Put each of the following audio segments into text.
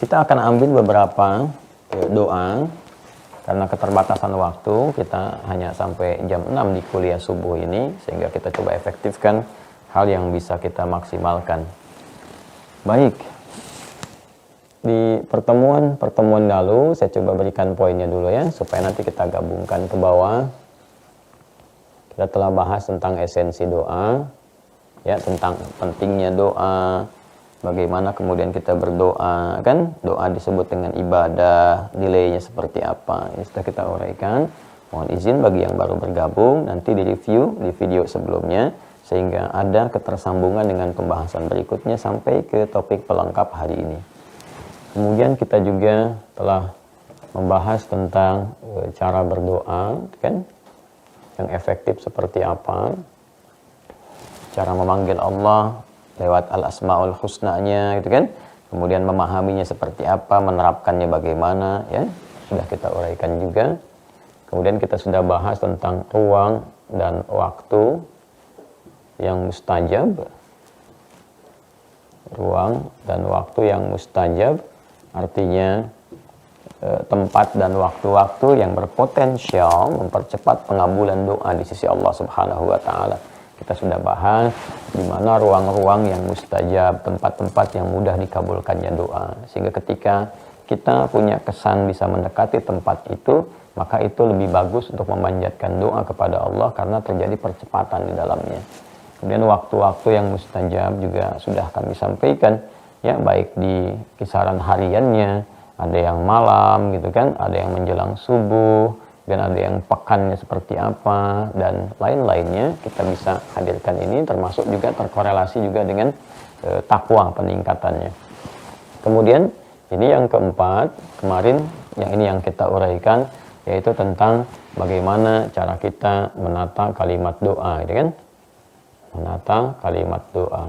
Kita akan ambil beberapa doa. Karena keterbatasan waktu, kita hanya sampai jam 6 di kuliah subuh ini, sehingga kita coba efektifkan hal yang bisa kita maksimalkan. Baik, di pertemuan lalu saya coba berikan poinnya dulu ya, supaya nanti kita gabungkan ke bawah. Kita telah bahas tentang esensi doa, ya, tentang pentingnya doa, bagaimana kemudian kita berdoa, kan? Doa disebut dengan ibadah, nilainya seperti apa. Ini sudah kita uraikan. Mohon izin bagi yang baru bergabung, nanti direview di video sebelumnya, sehingga ada ketersambungan dengan pembahasan berikutnya sampai ke topik pelengkap hari ini. Kemudian kita juga telah membahas tentang cara berdoa, kan? Yang efektif seperti apa, cara memanggil Allah lewat al-asma'ul husnanya, gitu kan. Kemudian memahaminya seperti apa, menerapkannya bagaimana, ya. Sudah kita uraikan juga. Kemudian kita sudah bahas tentang ruang dan waktu yang mustajab. Ruang dan waktu yang mustajab artinya tempat dan waktu-waktu yang berpotensial mempercepat pengabulan doa di sisi Allah Subhanahu wa taala. Kita sudah bahas di mana ruang-ruang yang mustajab, tempat-tempat yang mudah dikabulkannya doa. Sehingga ketika kita punya kesan bisa mendekati tempat itu, maka itu lebih bagus untuk memanjatkan doa kepada Allah karena terjadi percepatan di dalamnya. Kemudian waktu-waktu yang mustajab juga sudah kami sampaikan, ya, baik di kisaran hariannya, ada yang malam gitu kan, ada yang menjelang subuh, dan ada yang pekannya seperti apa, dan lain-lainnya. Kita bisa hadirkan ini, termasuk juga terkorelasi juga dengan takwa peningkatannya. Kemudian ini yang keempat, kemarin yang ini yang kita uraikan, yaitu tentang bagaimana cara kita menata kalimat doa, gitu kan? Menata kalimat doa.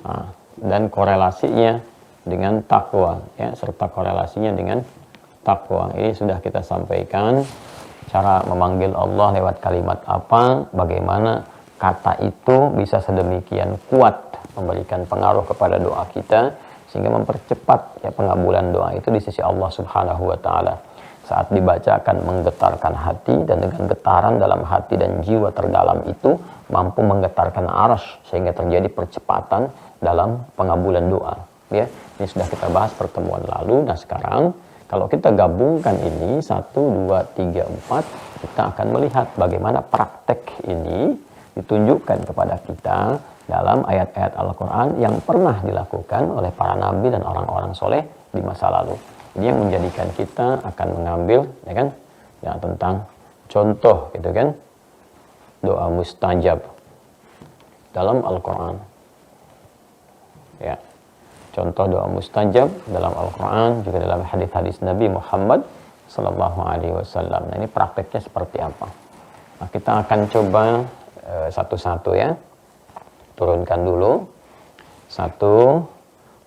Nah, dan korelasinya dengan takwa, ya, serta korelasinya dengan takwa. Ini sudah kita sampaikan cara memanggil Allah lewat kalimat apa, bagaimana kata itu bisa sedemikian kuat memberikan pengaruh kepada doa kita sehingga mempercepat, ya, pengabulan doa itu di sisi Allah Subhanahu wa taala. Saat dibaca akan menggetarkan hati, dan dengan getaran dalam hati dan jiwa terdalam itu mampu menggetarkan arsy sehingga terjadi percepatan dalam pengabulan doa, ya. Ini sudah kita bahas pertemuan lalu. Nah, sekarang kalau kita gabungkan ini 1, 2, 3, 4, kita akan melihat bagaimana praktek ini ditunjukkan kepada kita dalam ayat-ayat Al-Quran yang pernah dilakukan oleh para nabi dan orang-orang soleh di masa lalu. Ini yang menjadikan kita akan mengambil, ya kan, ya, tentang contoh, gitu kan, doa mustajab dalam Al-Quran. Ya. Contoh doa mustajab dalam Al-Quran, juga dalam hadis-hadis Nabi Muhammad Sallallahu Alaihi Wasallam. Nah, ini prakteknya seperti apa? Nah, kita akan coba satu-satu, ya. Turunkan dulu. 1,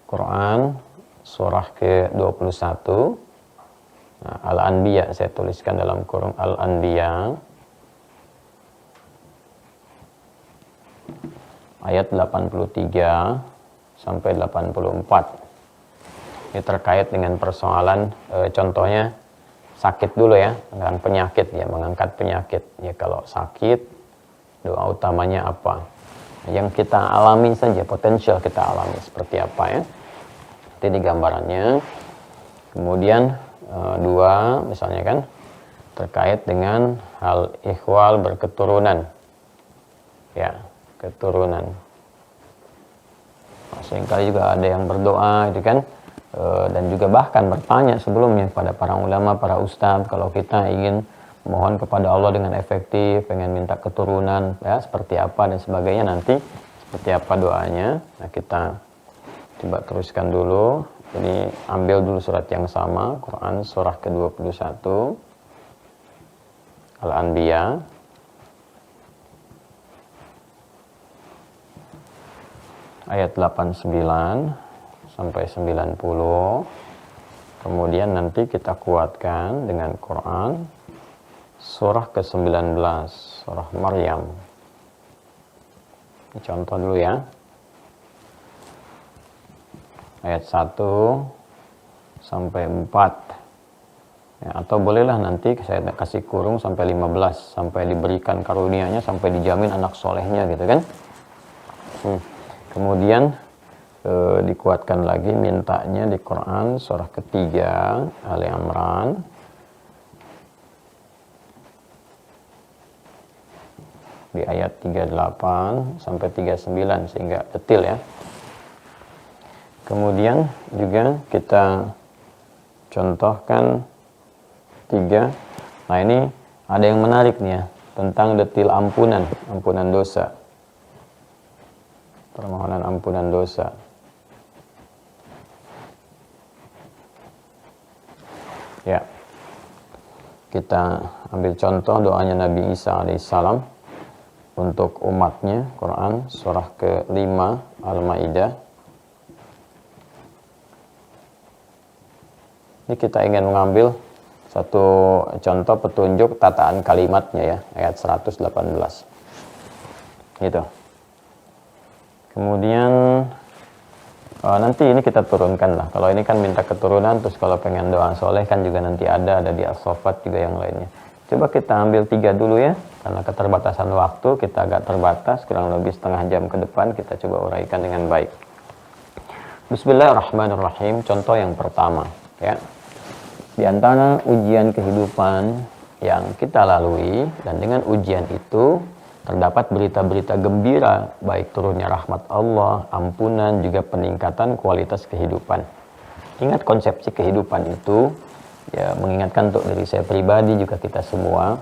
Quran surah ke-21. Nah, Al-Anbiya saya tuliskan dalam kurung Al-Anbiya. Ayat 83 sampai 84. Ini terkait dengan persoalan contohnya sakit dulu, ya, dengan penyakit, ya, mengangkat penyakit. Ya, kalau sakit doa utamanya apa? Yang kita alami saja, potensial kita alami seperti apa, ya. Nanti di gambarannya. Kemudian 2 misalnya, kan, terkait dengan hal ikhwal berketurunan. Ya, keturunan. Seringkali juga ada yang berdoa, itu kan, dan juga bahkan bertanya sebelumnya kepada para ulama, para ustadz, kalau kita ingin mohon kepada Allah dengan efektif, pengen minta keturunan, ya, seperti apa dan sebagainya, nanti seperti apa doanya. Nah, kita coba teruskan dulu. Jadi ambil dulu surat yang sama, Quran surah ke-21, Al-Anbiya. Ayat 89 sampai 90. Kemudian nanti kita kuatkan dengan Quran surah ke-19, surah Maryam. Ini contoh dulu, ya. ayat 1 sampai 4. Ya, atau bolehlah nanti saya kasih kurung sampai 15, sampai diberikan karunia-Nya, sampai dijamin anak solehnya gitu kan. Kemudian dikuatkan lagi mintanya di Quran surah ketiga Ali Imran di ayat 38 sampai 39 sehingga detil ya. Kemudian juga kita contohkan 3. Nah, ini ada yang menarik nih ya, tentang detil ampunan dosa. Permohonan ampunan dosa. Ya. Kita ambil contoh doanya Nabi Isa alaihissalam untuk umatnya, Quran surah ke-5 Al-Maidah. Ini kita ingin mengambil satu contoh petunjuk tataan kalimatnya ya, ayat 118. Gitu. Kemudian nanti ini kita turunkan lah. Kalau ini kan minta keturunan, terus kalau pengen doa soleh kan juga nanti ada di As-Saffat juga yang lainnya. Coba kita ambil 3 dulu ya, karena keterbatasan waktu kita agak terbatas, kurang lebih setengah jam ke depan kita coba uraikan dengan baik. Bismillahirrahmanirrahim. Contoh yang pertama ya. Di antara ujian kehidupan yang kita lalui, dan dengan ujian itu terdapat berita-berita gembira, baik turunnya rahmat Allah, ampunan, juga peningkatan kualitas kehidupan. Ingat konsepsi kehidupan itu, ya mengingatkan untuk diri saya pribadi juga kita semua,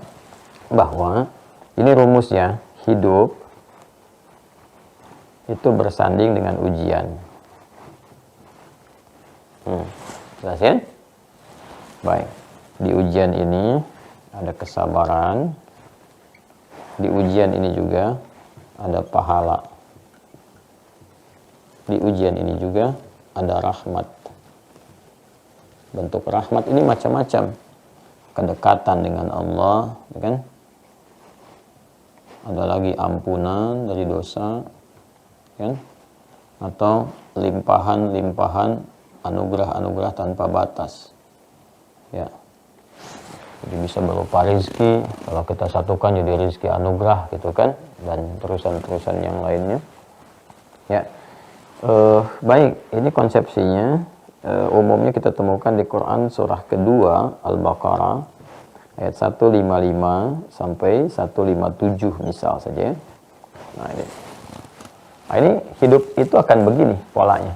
bahwa ini rumusnya, hidup itu bersanding dengan ujian. Jelas ya? Baik, di ujian ini ada kesabaran, di ujian ini juga ada pahala, di ujian ini juga ada rahmat. Bentuk rahmat ini macam-macam, kedekatan dengan Allah, ya kan? Ada lagi ampunan dari dosa, kan? Atau limpahan-limpahan anugerah-anugerah tanpa batas. Ya, jadi bisa berupa rezeki, kalau kita satukan jadi rezeki anugerah gitu kan, dan terusan-terusan yang lainnya. Ya, baik, ini konsepsinya umumnya kita temukan di Quran surah kedua Al-Baqarah ayat 155 sampai 157 misal saja. Nah ini hidup itu akan begini polanya.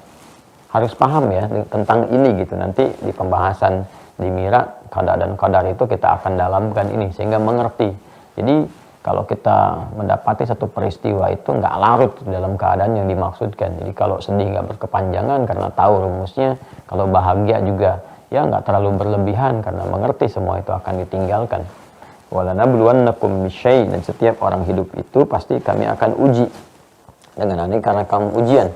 Harus paham ya tentang ini gitu. Nanti di pembahasan di Mira, qada dan qadar itu kita akan dalamkan ini sehingga mengerti. Jadi kalau kita mendapati satu peristiwa itu nggak larut dalam keadaan yang dimaksudkan. Jadi kalau sedih nggak berkepanjangan karena tahu rumusnya. Kalau bahagia juga ya nggak terlalu berlebihan karena mengerti semua itu akan ditinggalkan. Walanabluwannakum bisyai, dan setiap orang hidup itu pasti kami akan uji dengan aneka ragam ujian.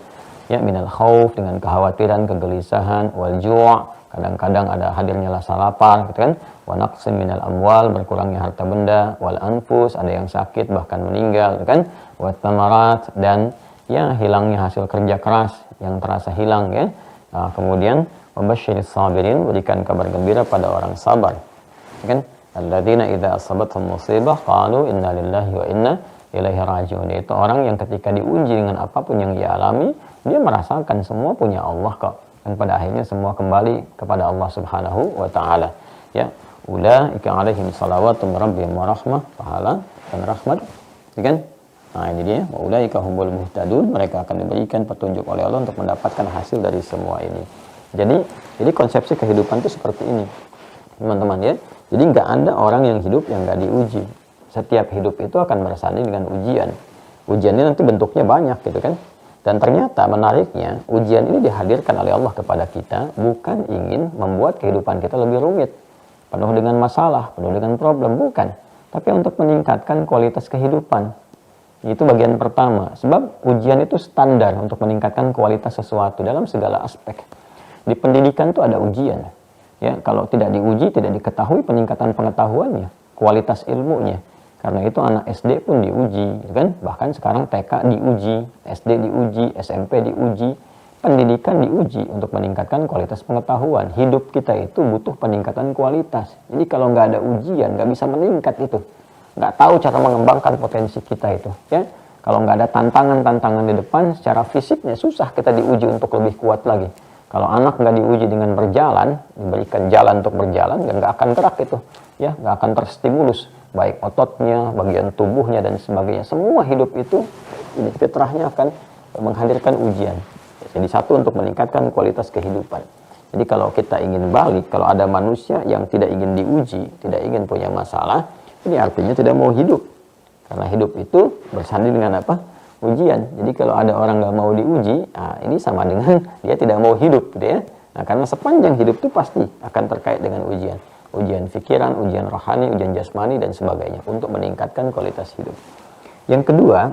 Ya, minal khauf, dengan kekhawatiran, kegelisahan, wal ju', kadang-kadang ada hadirnya rasa lapar gitu kan, wa naqsin minal amwal, berkurangnya harta benda, wal anfus, ada yang sakit bahkan meninggal gitu kan, wa thamarat, dan ya hilangnya hasil kerja keras yang terasa hilang ya. Nah, kemudian wabasyiris sabirin, berikan kabar gembira pada orang sabar kan, alladzina idza asabathum musibah qalu inna lillahi wa inna ilaihi raji'un. Itu orang yang ketika diuji dengan apapun yang ia alami, dia merasakan semua punya Allah kok, dan pada akhirnya semua kembali kepada Allah Subhanahu wa taala. Ya, ulaika alaihim salawatu min rabbihim wa rahmah, pahala dan rahmat, kan? Nah, ini dia, wa ulaika humul muhtadun, mereka akan diberikan petunjuk oleh Allah untuk mendapatkan hasil dari semua ini. Jadi konsepsi kehidupan itu seperti ini, teman-teman ya. Jadi nggak ada orang yang hidup yang nggak diuji. Setiap hidup itu akan bersanding dengan ujian. Ujiannya nanti bentuknya banyak gitu kan. Dan ternyata menariknya, ujian ini dihadirkan oleh Allah kepada kita bukan ingin membuat kehidupan kita lebih rumit, penuh dengan masalah, penuh dengan problem, bukan. Tapi untuk meningkatkan kualitas kehidupan. Itu bagian pertama. Sebab ujian itu standar untuk meningkatkan kualitas sesuatu dalam segala aspek. Di pendidikan itu ada ujian. Ya, kalau tidak diuji, tidak diketahui peningkatan pengetahuannya, kualitas ilmunya. Karena itu anak SD pun diuji, kan? Bahkan sekarang TK diuji, SD diuji, SMP diuji. pendidikan diuji untuk meningkatkan kualitas pengetahuan. Hidup kita itu butuh peningkatan kualitas. Jadi kalau nggak ada ujian, nggak bisa meningkat itu. Nggak tahu cara mengembangkan potensi kita itu. Ya, kalau nggak ada tantangan-tantangan di depan, secara fisiknya susah kita diuji untuk lebih kuat lagi. Kalau anak nggak diuji dengan berjalan, diberikan jalan untuk berjalan, nggak akan gerak itu. Ya, nggak akan terstimulus. Baik ototnya, bagian tubuhnya, dan sebagainya. Semua hidup itu, ini fitrahnya akan menghadirkan ujian. Jadi satu, untuk meningkatkan kualitas kehidupan. Jadi kalau kita ingin balik, kalau ada manusia yang tidak ingin diuji, tidak ingin punya masalah, ini artinya tidak mau hidup. Karena hidup itu bersanding dengan apa? Ujian. Jadi kalau ada orang nggak mau diuji, nah ini sama dengan dia tidak mau hidup, gitu ya. Nah, karena sepanjang hidup itu pasti akan terkait dengan ujian. Ujian pikiran, ujian rohani, ujian jasmani, dan sebagainya. Untuk meningkatkan kualitas hidup. Yang kedua,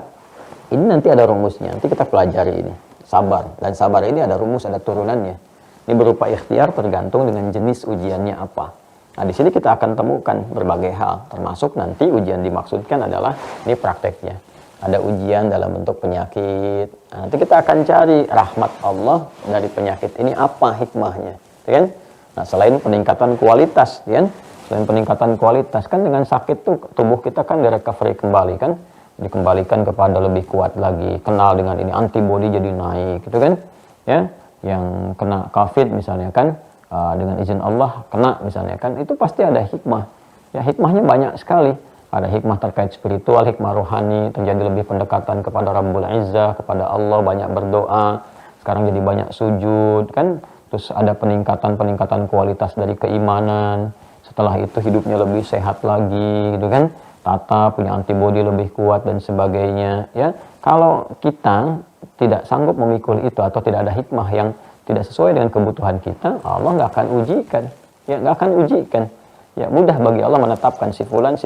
ini nanti ada rumusnya. Nanti kita pelajari ini. Sabar. Dan sabar ini ada rumus, ada turunannya. Ini berupa ikhtiar tergantung dengan jenis ujiannya apa. Nah, di sini kita akan temukan berbagai hal. Termasuk nanti ujian dimaksudkan adalah, ini prakteknya. Ada ujian dalam bentuk penyakit. Nah, nanti kita akan cari rahmat Allah dari penyakit ini apa hikmahnya. Kan? Nah, selain peningkatan kualitas, kan? Selain peningkatan kualitas, kan dengan sakit tuh tubuh kita kan di-recovery kembali, kan? Dikembalikan kepada lebih kuat lagi, kenal dengan ini, antibodi jadi naik, gitu kan? Ya, yang kena COVID misalnya kan, dengan izin Allah kena misalnya kan, itu pasti ada hikmah. Ya, hikmahnya banyak sekali. Ada hikmah terkait spiritual, hikmah rohani, terjadi lebih pendekatan kepada Rabbul Izzah, kepada Allah, banyak berdoa, sekarang jadi banyak sujud, kan? Terus ada peningkatan kualitas dari keimanan. Setelah itu hidupnya lebih sehat lagi, gitu kan? Tata punya antibodi lebih kuat dan sebagainya. Ya, kalau kita tidak sanggup memikul itu atau tidak ada hikmah yang tidak sesuai dengan kebutuhan kita, Allah nggak akan ujikan. Ya, nggak akan ujikan. Ya, mudah bagi Allah menetapkan si fulan,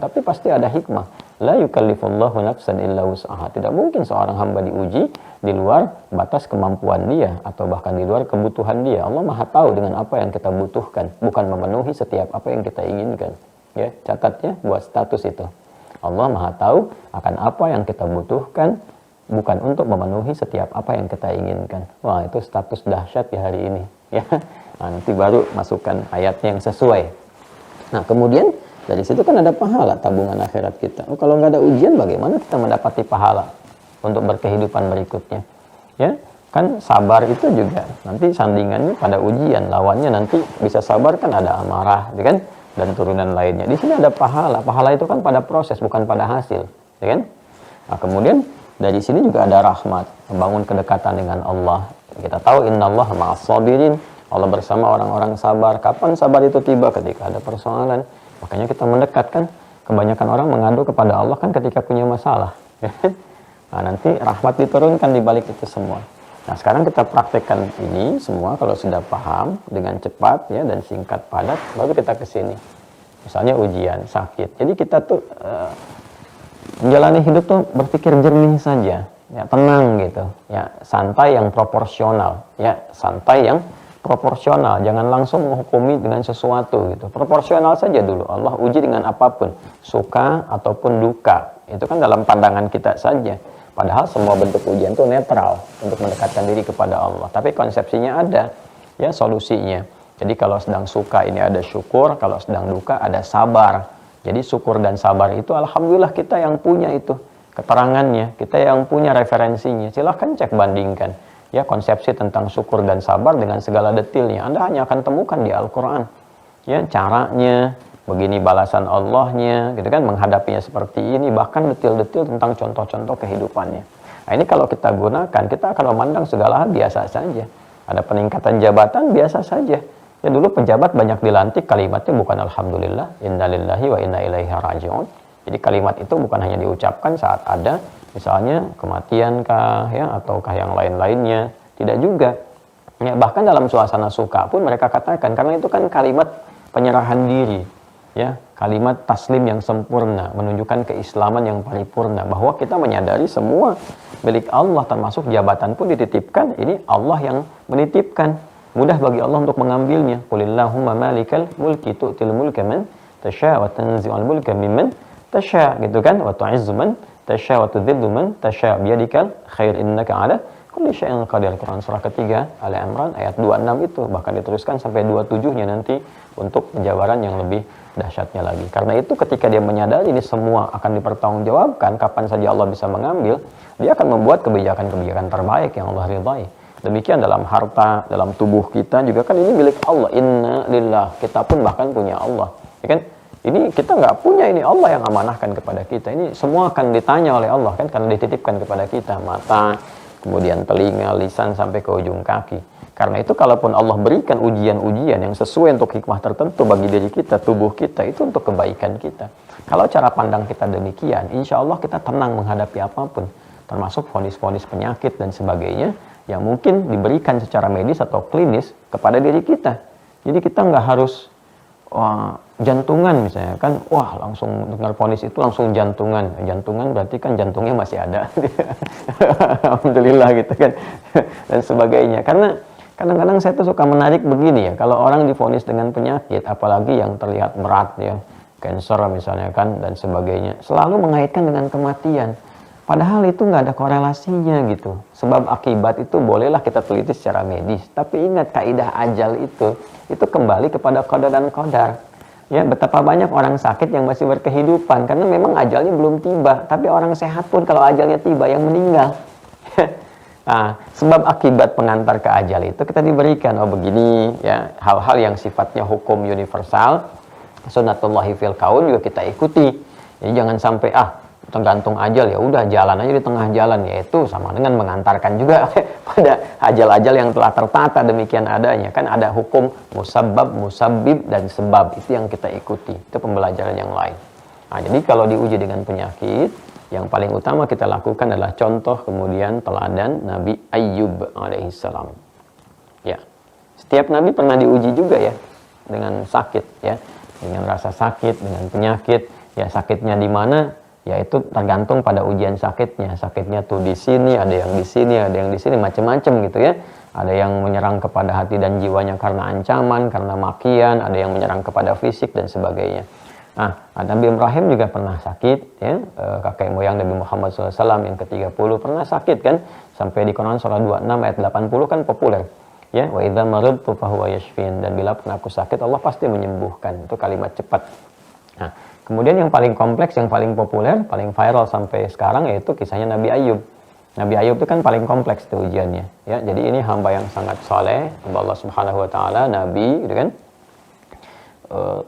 tapi pasti ada hikmah. La yukallifullahu nafsan illa wus'aha. Tidak mungkin seorang hamba diuji di luar batas kemampuan dia atau bahkan di luar kebutuhan dia. Allah Maha tahu dengan apa yang kita butuhkan, bukan memenuhi setiap apa yang kita inginkan. Ya, catat ya, buat status itu. Allah Maha tahu akan apa yang kita butuhkan, bukan untuk memenuhi setiap apa yang kita inginkan. Wah, itu status dahsyat ya hari ini. Ya, nah, nanti baru masukkan ayatnya yang sesuai. Nah, kemudian dari situ kan ada pahala tabungan akhirat kita. Oh, kalau nggak ada ujian, bagaimana kita mendapati pahala untuk berkehidupan berikutnya? Ya, kan sabar itu juga nanti sandingannya pada ujian. Lawannya nanti bisa sabar kan ada amarah, gitu kan? Dan turunan lainnya. Di sini ada pahala. Pahala itu kan pada proses, bukan pada hasil, ya kan? Nah, kemudian dari sini juga ada rahmat, membangun kedekatan dengan Allah. Kita tahu innallaha ma'as sabirin. Allah bersama orang-orang sabar. Kapan sabar itu tiba? Ketika ada persoalan. Makanya kita mendekat kan. Kebanyakan orang mengadu kepada Allah kan ketika punya masalah. Nah, nanti rahmat diturunkan di balik itu semua. Nah, sekarang kita praktekkan ini semua kalau sudah paham dengan cepat ya dan singkat padat, baru kita ke sini. Misalnya ujian, sakit. Jadi kita tuh menjalani hidup tuh berpikir jernih saja, ya tenang gitu, ya santai yang proporsional, ya santai yang proporsional. Jangan langsung menghukumi dengan sesuatu gitu. Proporsional saja dulu. Allah uji dengan apapun, suka ataupun duka. Itu kan dalam pandangan kita saja. Padahal semua bentuk ujian itu netral untuk mendekatkan diri kepada Allah. Tapi konsepsinya ada, ya solusinya. Jadi kalau sedang suka ini ada syukur, kalau sedang duka ada sabar. Jadi syukur dan sabar itu alhamdulillah kita yang punya itu keterangannya, kita yang punya referensinya. Silahkan cek bandingkan ya konsepsi tentang syukur dan sabar dengan segala detailnya. Anda hanya akan temukan di Al-Quran. Ya caranya, begini balasan Allahnya, gitu kan, menghadapinya seperti ini, bahkan detil-detil tentang contoh-contoh kehidupannya. Nah, ini kalau kita gunakan, kita akan memandang segala hal biasa saja. Ada peningkatan jabatan biasa saja. Ya dulu pejabat banyak dilantik, kalimatnya bukan alhamdulillah, innalillahi wa inna ilaihi raji'un. Jadi kalimat itu bukan hanya diucapkan saat ada misalnya kematian kah ya ataukah yang lain-lainnya, tidak juga. Ya bahkan dalam suasana suka pun mereka katakan, karena itu kan kalimat penyerahan diri. Ya, kalimat taslim yang sempurna, menunjukkan keislaman yang paripurna, bahwa kita menyadari semua milik Allah, termasuk jabatan pun dititipkan, ini Allah yang menitipkan. Mudah bagi Allah untuk mengambilnya. Qulillahumma malikal mulki tu'til mulka man tasya wa tanzi'ul mulka mimman tasya, gitu kan? Wa tu'izzu man tasya wa tudhillu man tasya biyadikal khair innaka 'ala kulli syai'in qadir. Quran surah ketiga Ali Imran ayat 26 itu, bahkan diteruskan sampai 27-nya nanti untuk penjabaran yang lebih dahsyatnya lagi. Karena itu ketika dia menyadari ini semua akan dipertanggungjawabkan, kapan saja Allah bisa mengambil, dia akan membuat kebijakan-kebijakan terbaik yang Allah ridhai. Demikian dalam harta, dalam tubuh kita juga kan ini milik Allah. Inna lillah, kita pun bahkan punya Allah, ya kan? Ini kita nggak punya, ini Allah yang amanahkan kepada kita. Ini semua akan ditanya oleh Allah kan, karena dititipkan kepada kita. Mata, kemudian telinga, lisan, sampai ke ujung kaki. Karena itu kalaupun Allah berikan ujian-ujian yang sesuai untuk hikmah tertentu bagi diri kita, tubuh kita, itu untuk kebaikan kita. Kalau cara pandang kita demikian, insya Allah kita tenang menghadapi apapun, termasuk vonis-vonis penyakit dan sebagainya, yang mungkin diberikan secara medis atau klinis kepada diri kita. Jadi kita nggak harus jantungan misalnya kan, wah langsung dengar vonis itu langsung jantungan berarti kan jantungnya masih ada. Alhamdulillah gitu kan. Dan sebagainya. Karena kadang-kadang saya tuh suka menarik begini ya, kalau orang divonis dengan penyakit apalagi yang terlihat berat ya, cancer misalnya kan dan sebagainya, selalu mengaitkan dengan kematian. Padahal itu nggak ada korelasinya gitu. Sebab akibat itu bolehlah kita teliti secara medis. Tapi ingat kaidah ajal itu kembali kepada qada dan qadar. Ya, betapa banyak orang sakit yang masih berkehidupan karena memang ajalnya belum tiba. Tapi orang sehat pun kalau ajalnya tiba yang meninggal. Nah, sebab akibat pengantar ke ajal itu kita diberikan begini ya, hal-hal yang sifatnya hukum universal, sunnatullahi fil kaun juga kita ikuti. Jadi jangan sampai tergantung ajal, ya udah jalan aja di tengah jalan, yaitu sama dengan mengantarkan juga pada ajal-ajal yang telah tertata demikian adanya. Kan ada hukum musabbab, musabbib dan sebab, itu yang kita ikuti, itu pembelajaran yang lain. Nah, jadi kalau diuji dengan penyakit, yang paling utama kita lakukan adalah contoh kemudian teladan Nabi Ayyub alaihissalam. Ya, setiap Nabi pernah diuji juga ya dengan sakit ya, dengan rasa sakit, dengan penyakit. Ya, sakitnya di mana? Ya itu tergantung pada ujian sakitnya. Sakitnya tuh di sini, ada yang di sini, ada yang di sini, macam-macam gitu ya. Ada yang menyerang kepada hati dan jiwanya karena ancaman, karena makian, ada yang menyerang kepada fisik dan sebagainya. Nah, Nabi Ibrahim juga pernah sakit ya, kakek moyang Nabi Muhammad SAW yang ke-30 pernah sakit kan, sampai di Quran surah 26 ayat 80 kan populer. Ya, wa idza maridtu fahuwa yashfin, dan bila pernah aku sakit Allah pasti menyembuhkan. Itu kalimat cepat. Nah, kemudian yang paling kompleks, yang paling populer, paling viral sampai sekarang yaitu kisahnya Nabi Ayyub. Nabi Ayyub itu kan paling kompleks tuh ujiannya. Ya, jadi ini hamba yang sangat saleh, hamba Allah Subhanahu Wa Taala, Nabi, gitu kan,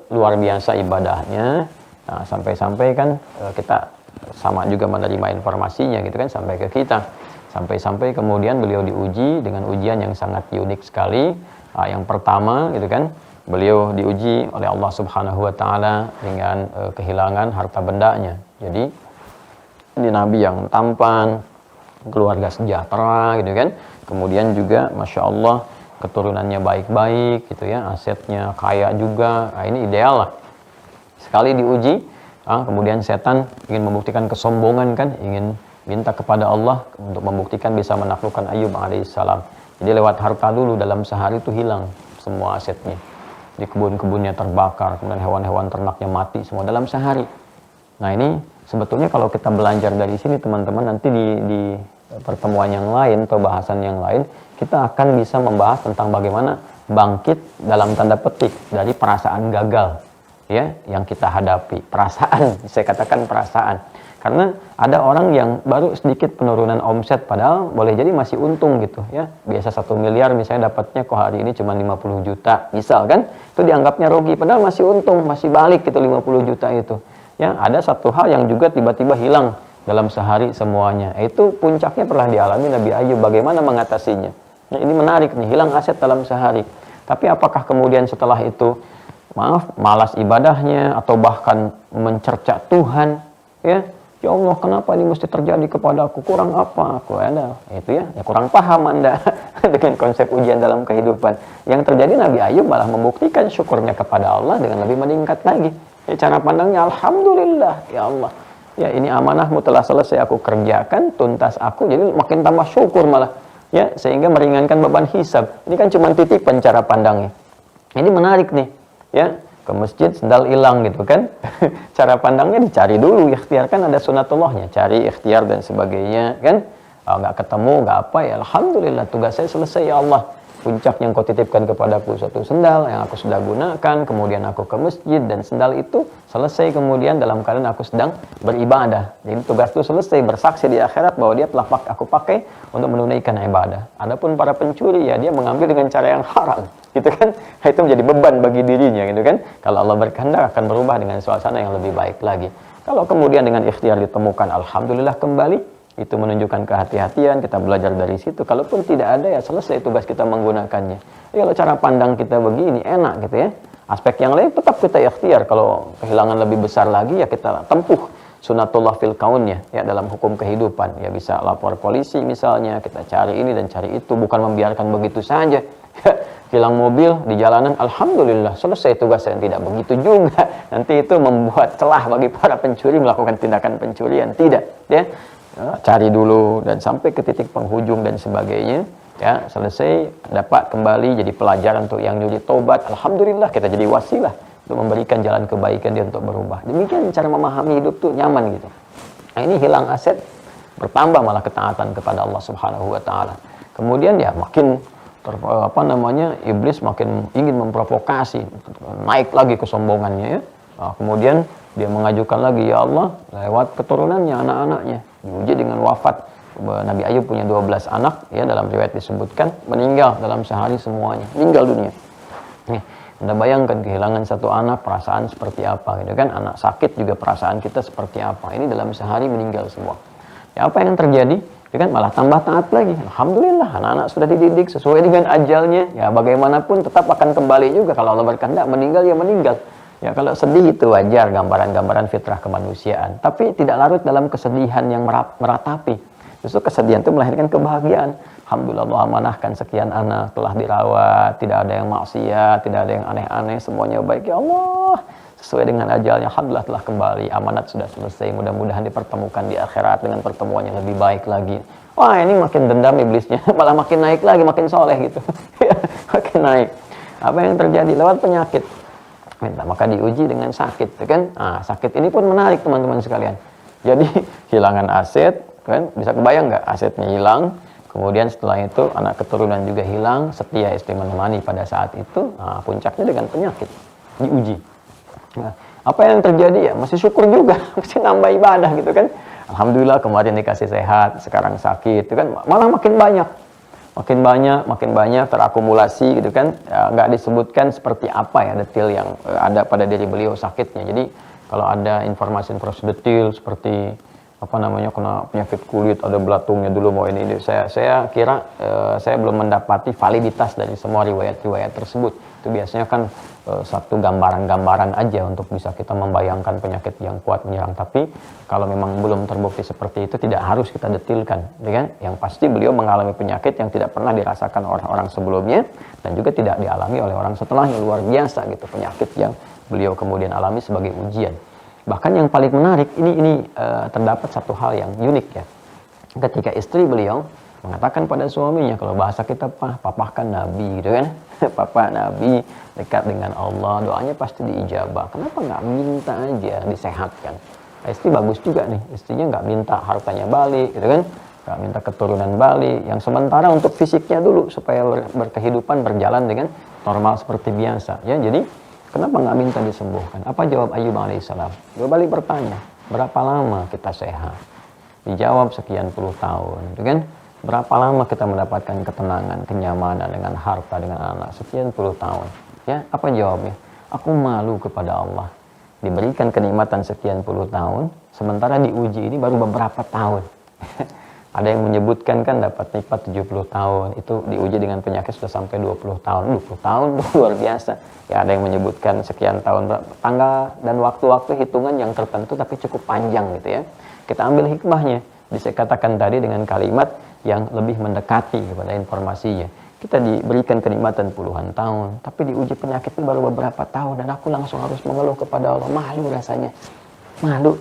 luar biasa ibadahnya. Nah, sampai-sampai kan kita sama juga menerima informasinya, gitu kan, sampai ke kita. Sampai-sampai kemudian beliau diuji dengan ujian yang sangat unik sekali. Yang pertama, gitu kan, beliau diuji oleh Allah Subhanahu Wa Taala dengan kehilangan harta bendanya. Jadi ini Nabi yang tampan, keluarga sejahtera, gitu kan. Kemudian juga, masya Allah, keturunannya baik-baik, gitu ya, asetnya kaya juga. Nah, ini ideal lah. Sekali diuji, kemudian setan ingin membuktikan kesombongan kan, ingin minta kepada Allah untuk membuktikan bisa menaklukkan Ayyub alaihissalam. Jadi lewat harta dulu, dalam sehari itu hilang semua asetnya. Di kebun-kebunnya terbakar, kemudian hewan-hewan ternaknya mati semua dalam sehari. Nah, ini sebetulnya kalau kita belajar dari sini teman-teman, nanti di pertemuan yang lain atau bahasan yang lain, kita akan bisa membahas tentang bagaimana bangkit dalam tanda petik dari perasaan gagal ya yang kita hadapi. Perasaan, saya katakan perasaan. Karena ada orang yang baru sedikit penurunan omset, padahal boleh jadi masih untung gitu ya. Biasa 1 miliar misalnya dapatnya kok hari ini cuma 50 juta misal kan, itu dianggapnya rugi, padahal masih untung, masih balik gitu 50 juta itu. Ya, ada satu hal yang juga tiba-tiba hilang dalam sehari semuanya. Itu puncaknya pernah dialami Nabi Ayyub, bagaimana mengatasinya. Nah, ini menarik nih, hilang aset dalam sehari. Tapi apakah kemudian setelah itu malas ibadahnya atau bahkan mencerca Tuhan ya? Ya Allah, kenapa ini mesti terjadi kepada aku? Kurang apa? Aku ada itu ya kurang paham Anda dengan konsep ujian dalam kehidupan. Yang terjadi Nabi Ayyub malah membuktikan syukurnya kepada Allah dengan lebih meningkat lagi. Ya, cara pandangnya, alhamdulillah ya Allah. Ya, ini amanahmu telah selesai aku kerjakan, tuntas aku, jadi makin tambah syukur malah. Ya, sehingga meringankan beban hisab. Ini kan cuma titipan cara pandangnya. Ini menarik nih. Ya, ke masjid sendal hilang gitu kan. Cara pandangnya dicari dulu, ikhtiar kan ada sunatullahnya, cari ikhtiar dan sebagainya kan. Kalau nggak ketemu, nggak apa ya, alhamdulillah tugas saya selesai ya Allah. Puncak yang kau titipkan kepadaku suatu sendal yang aku sudah gunakan, kemudian aku ke masjid dan sendal itu selesai kemudian dalam keadaan aku sedang beribadah. Jadi tugas itu selesai, bersaksi di akhirat bahwa dia telah aku pakai untuk menunaikan ibadah. Adapun para pencuri ya dia mengambil dengan cara yang haram, gitu kan? Itu menjadi beban bagi dirinya, gitu kan? Kalau Allah berkehendak akan berubah dengan suasana yang lebih baik lagi. Kalau kemudian dengan ikhtiar ditemukan, alhamdulillah kembali. Itu menunjukkan kehati-hatian, kita belajar dari situ. Kalaupun tidak ada ya selesai tugas kita menggunakannya. Ya, kalau cara pandang kita begini enak gitu ya. Aspek yang lain tetap kita ikhtiar. Kalau kehilangan lebih besar lagi ya kita tempuh sunatullah fil kaunnya ya dalam hukum kehidupan. Ya bisa lapor polisi misalnya, kita cari ini dan cari itu, bukan membiarkan begitu saja. Hilang mobil di jalanan, alhamdulillah selesai tugas yang tidak begitu juga. Nanti itu membuat celah bagi para pencuri melakukan tindakan pencurian. Tidak, ya. Cari dulu dan sampai ke titik penghujung dan sebagainya ya, selesai dapat kembali jadi pelajaran untuk yang nyuri tobat, alhamdulillah kita jadi wasilah untuk memberikan jalan kebaikan dia untuk berubah. Demikian cara memahami hidup tuh nyaman gitu. Nah, ini hilang aset bertambah malah ketaatan kepada Allah Subhanahu wa taala. Kemudian ya makin iblis makin ingin memprovokasi, naik lagi kesombongannya ya. Nah, kemudian dia mengajukan lagi, ya Allah, lewat keturunannya, anak-anaknya diuji dengan wafat. Nabi Ayub punya 12 anak ya, dalam riwayat disebutkan meninggal dalam sehari semuanya, meninggal dunia. Nih, Anda bayangkan kehilangan satu anak, perasaan seperti apa gitu kan? Anak sakit juga perasaan kita seperti apa. Ini dalam sehari meninggal semua. Ya, apa yang terjadi? Dia kan malah tambah taat lagi. Alhamdulillah anak-anak sudah dididik sesuai dengan ajalnya. Ya bagaimanapun tetap akan kembali juga, kalau Allah berkehendak meninggal ya meninggal. Ya kalau sedih itu wajar, gambaran-gambaran fitrah kemanusiaan. Tapi tidak larut dalam kesedihan yang meratapi. Justru kesedihan itu melahirkan kebahagiaan. Alhamdulillah Allah amanahkan sekian anak, telah dirawat, tidak ada yang maksiat, tidak ada yang aneh-aneh, semuanya baik. Ya Allah, sesuai dengan ajalnya, alhamdulillah telah kembali, amanat sudah selesai. Mudah-mudahan dipertemukan di akhirat dengan pertemuan yang lebih baik lagi. Wah, ini makin dendam iblisnya, malah makin naik lagi, makin soleh gitu. Makin naik. Apa yang terjadi? Lewat penyakit. Maka diuji dengan sakit, kan? Nah, sakit ini pun menarik teman-teman sekalian. Jadi hilangan aset, kan? Bisa kebayang nggak? Asetnya hilang, kemudian setelah itu anak keturunan juga hilang, setia istri menemani pada saat itu. Nah, puncaknya dengan penyakit, diuji. Nah, apa yang terjadi ya? Masih syukur juga, masih nambah ibadah gitu kan? Alhamdulillah kemarin dikasih sehat, sekarang sakit, itu kan? Malah makin banyak terakumulasi gitu kan. Ya, nggak disebutkan seperti apa ya detail yang ada pada diri beliau sakitnya. Jadi kalau ada informasi detail seperti kena penyakit kulit, ada belatungnya dulu mau ini saya kira saya belum mendapati validitas dari semua riwayat-riwayat tersebut. Itu biasanya kan satu gambaran-gambaran aja untuk bisa kita membayangkan penyakit yang kuat menyerang. Tapi kalau memang belum terbukti seperti itu, tidak harus kita detilkan, ya kan? Yang pasti beliau mengalami penyakit yang tidak pernah dirasakan orang-orang sebelumnya dan juga tidak dialami oleh orang setelahnya. Luar biasa gitu penyakit yang beliau kemudian alami sebagai ujian. Bahkan yang paling menarik ini terdapat satu hal yang unik ya. Ketika istri beliau mengatakan pada suaminya, kalau bahasa kita papahkan Nabi gitu kan, papa Nabi dekat dengan Allah, doanya pasti diijabah. Kenapa nggak minta aja disehatkan? Istri bagus juga nih, istrinya nggak minta hartanya balik gitu kan, nggak minta keturunan balik, yang sementara untuk fisiknya dulu supaya berkehidupan berjalan dengan normal seperti biasa ya. Jadi kenapa nggak minta disembuhkan? Apa jawab Ayyub alaihissalam? Dia balik bertanya, berapa lama kita sehat? Dijawab sekian puluh tahun, gitu kan? Berapa lama kita mendapatkan ketenangan, kenyamanan dengan harta, dengan anak? Sekian puluh tahun. Ya, apa jawabnya? Aku malu kepada Allah. Diberikan kenikmatan sekian puluh tahun, sementara diuji ini baru beberapa tahun. Ada yang menyebutkan kan dapat nikmat 70 tahun, itu diuji dengan penyakit sudah sampai 20 tahun. 20 tahun luar biasa. Ya, ada yang menyebutkan sekian tahun, tanggal dan waktu-waktu hitungan yang tertentu tapi cukup panjang gitu ya. Kita ambil hikmahnya. Bisa katakan tadi dengan kalimat yang lebih mendekati kepada informasinya. Kita diberikan kenikmatan puluhan tahun, tapi diuji penyakit itu baru beberapa tahun, dan aku langsung harus mengeluh kepada Allah. Malu rasanya, malu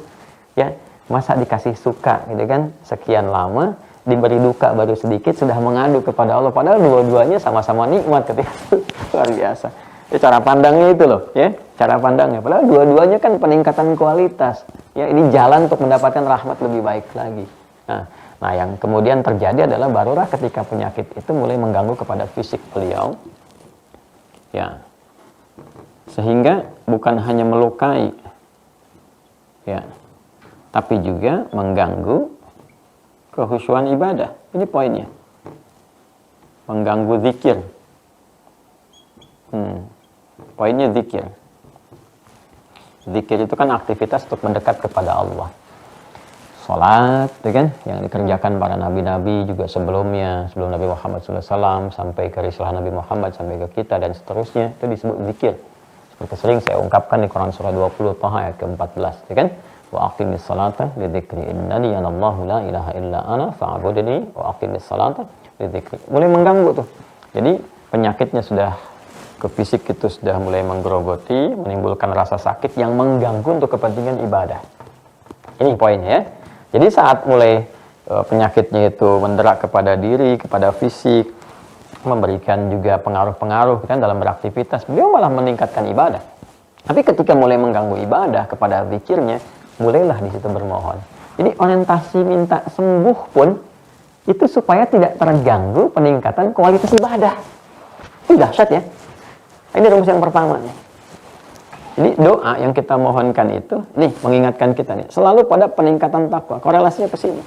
ya. Masa dikasih suka gitu kan sekian lama, diberi duka baru sedikit sudah mengadu kepada Allah, padahal dua-duanya sama-sama nikmat ketika itu. Luar biasa ya, cara pandangnya itu loh ya, cara pandangnya. Padahal dua-duanya kan peningkatan kualitas ya, ini jalan untuk mendapatkan rahmat lebih baik lagi. Nah, Nah, yang kemudian terjadi adalah barulah ketika penyakit itu mulai mengganggu kepada fisik beliau, ya, sehingga bukan hanya melukai, ya, tapi juga mengganggu kehusyuan ibadah. Ini poinnya, mengganggu zikir. Poinnya zikir. Zikir itu kan aktivitas untuk mendekat kepada Allah. Salat, ya kan, yang dikerjakan para nabi-nabi juga sebelumnya, sebelum Nabi Muhammad SAW sampai ke risalah Nabi Muhammad sampai ke kita dan seterusnya, itu disebut zikir. Seperti sering saya ungkapkan di Quran surah 20 Taha ayat ke-14, ya kan? Wa aqimis salata li dzikri innani anallahu la ilaha illa ana fa'budni wa aqimis salata li dzikri. Mulai mengganggu tuh. Jadi penyakitnya sudah ke fisik itu sudah mulai menggerogoti, menimbulkan rasa sakit yang mengganggu untuk kepentingan ibadah. Ini poinnya ya. Jadi saat mulai penyakitnya itu menderak kepada diri, kepada fisik, memberikan juga pengaruh-pengaruh kan dalam beraktivitas, beliau malah meningkatkan ibadah. Tapi ketika mulai mengganggu ibadah kepada zikirnya, mulailah di situ bermohon. Jadi orientasi minta sembuh pun itu supaya tidak terganggu peningkatan kualitas ibadah. Ini dahsyat ya. Ini rumus yang pertama nih. Jadi doa yang kita mohonkan itu, nih mengingatkan kita nih, selalu pada peningkatan takwa. Korelasinya ke sini.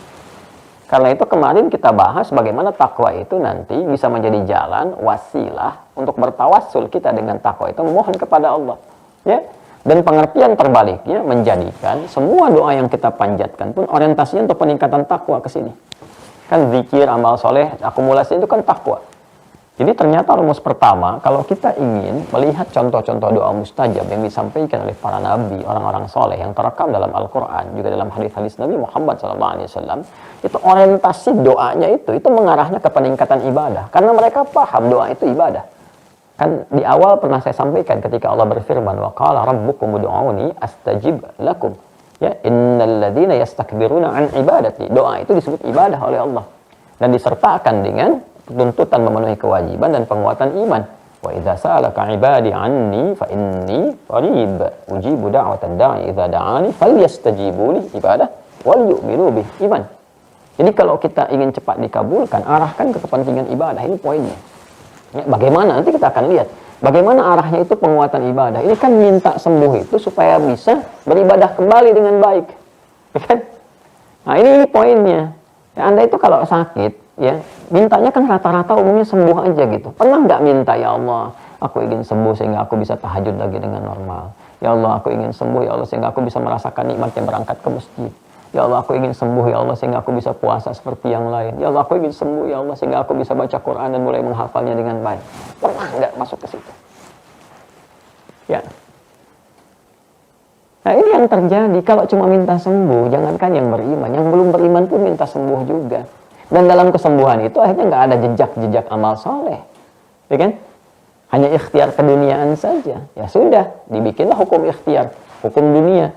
Karena itu kemarin kita bahas bagaimana takwa itu nanti bisa menjadi jalan, wasilah untuk bertawassul kita dengan takwa itu memohon kepada Allah. Ya. Dan pengertian terbaliknya menjadikan semua doa yang kita panjatkan pun orientasinya untuk peningkatan takwa ke sini. Kan zikir, amal soleh, akumulasi itu kan takwa. Jadi ternyata rumus pertama, kalau kita ingin melihat contoh-contoh doa mustajab yang disampaikan oleh para nabi, orang-orang soleh yang terekam dalam Al-Quran, juga dalam hadis-hadis Nabi Muhammad SAW, itu orientasi doanya itu mengarahnya ke peningkatan ibadah. Karena mereka paham doa itu ibadah. Kan di awal pernah saya sampaikan ketika Allah berfirman, wa qala rabbukum ud'uni astajib lakum. Ya, innal ladzina yastakbiruna an ibadati. Doa itu disebut ibadah oleh Allah dan disertakan dengan tuntutan memenuhi kewajiban dan penguatan iman. Wa idza sa'alaka 'ibadi 'anni fa inni qarib ujibu da'watad da'i idza da'ani falyastajibu li ibadah wal yu'minu bih iman. Jadi kalau kita ingin cepat dikabulkan, arahkan ke kepentingan ibadah. Ini poinnya. Ya, bagaimana nanti kita akan lihat bagaimana arahnya itu penguatan ibadah. Ini kan minta sembuh itu supaya bisa beribadah kembali dengan baik. Ya kan? Nah, ini poinnya. Ya, Anda itu kalau sakit, ya mintanya kan rata-rata umumnya sembuh aja gitu. Pernah nggak minta, ya Allah, aku ingin sembuh sehingga aku bisa tahajud lagi dengan normal. Ya Allah, aku ingin sembuh, ya Allah, sehingga aku bisa merasakan nikmatnya berangkat ke masjid. Ya Allah, aku ingin sembuh, ya Allah, sehingga aku bisa puasa seperti yang lain. Ya Allah, aku ingin sembuh, ya Allah, sehingga aku bisa baca Quran dan mulai menghafalnya dengan baik. Pernah nggak masuk ke situ? Ya. Nah, ini yang terjadi. Kalau cuma minta sembuh, jangankan yang beriman, yang belum beriman pun minta sembuh juga. Dan dalam kesembuhan itu akhirnya nggak ada jejak-jejak amal soleh, ya kan? Hanya ikhtiar keduniaan saja. Ya sudah, dibikinlah hukum ikhtiar, hukum dunia.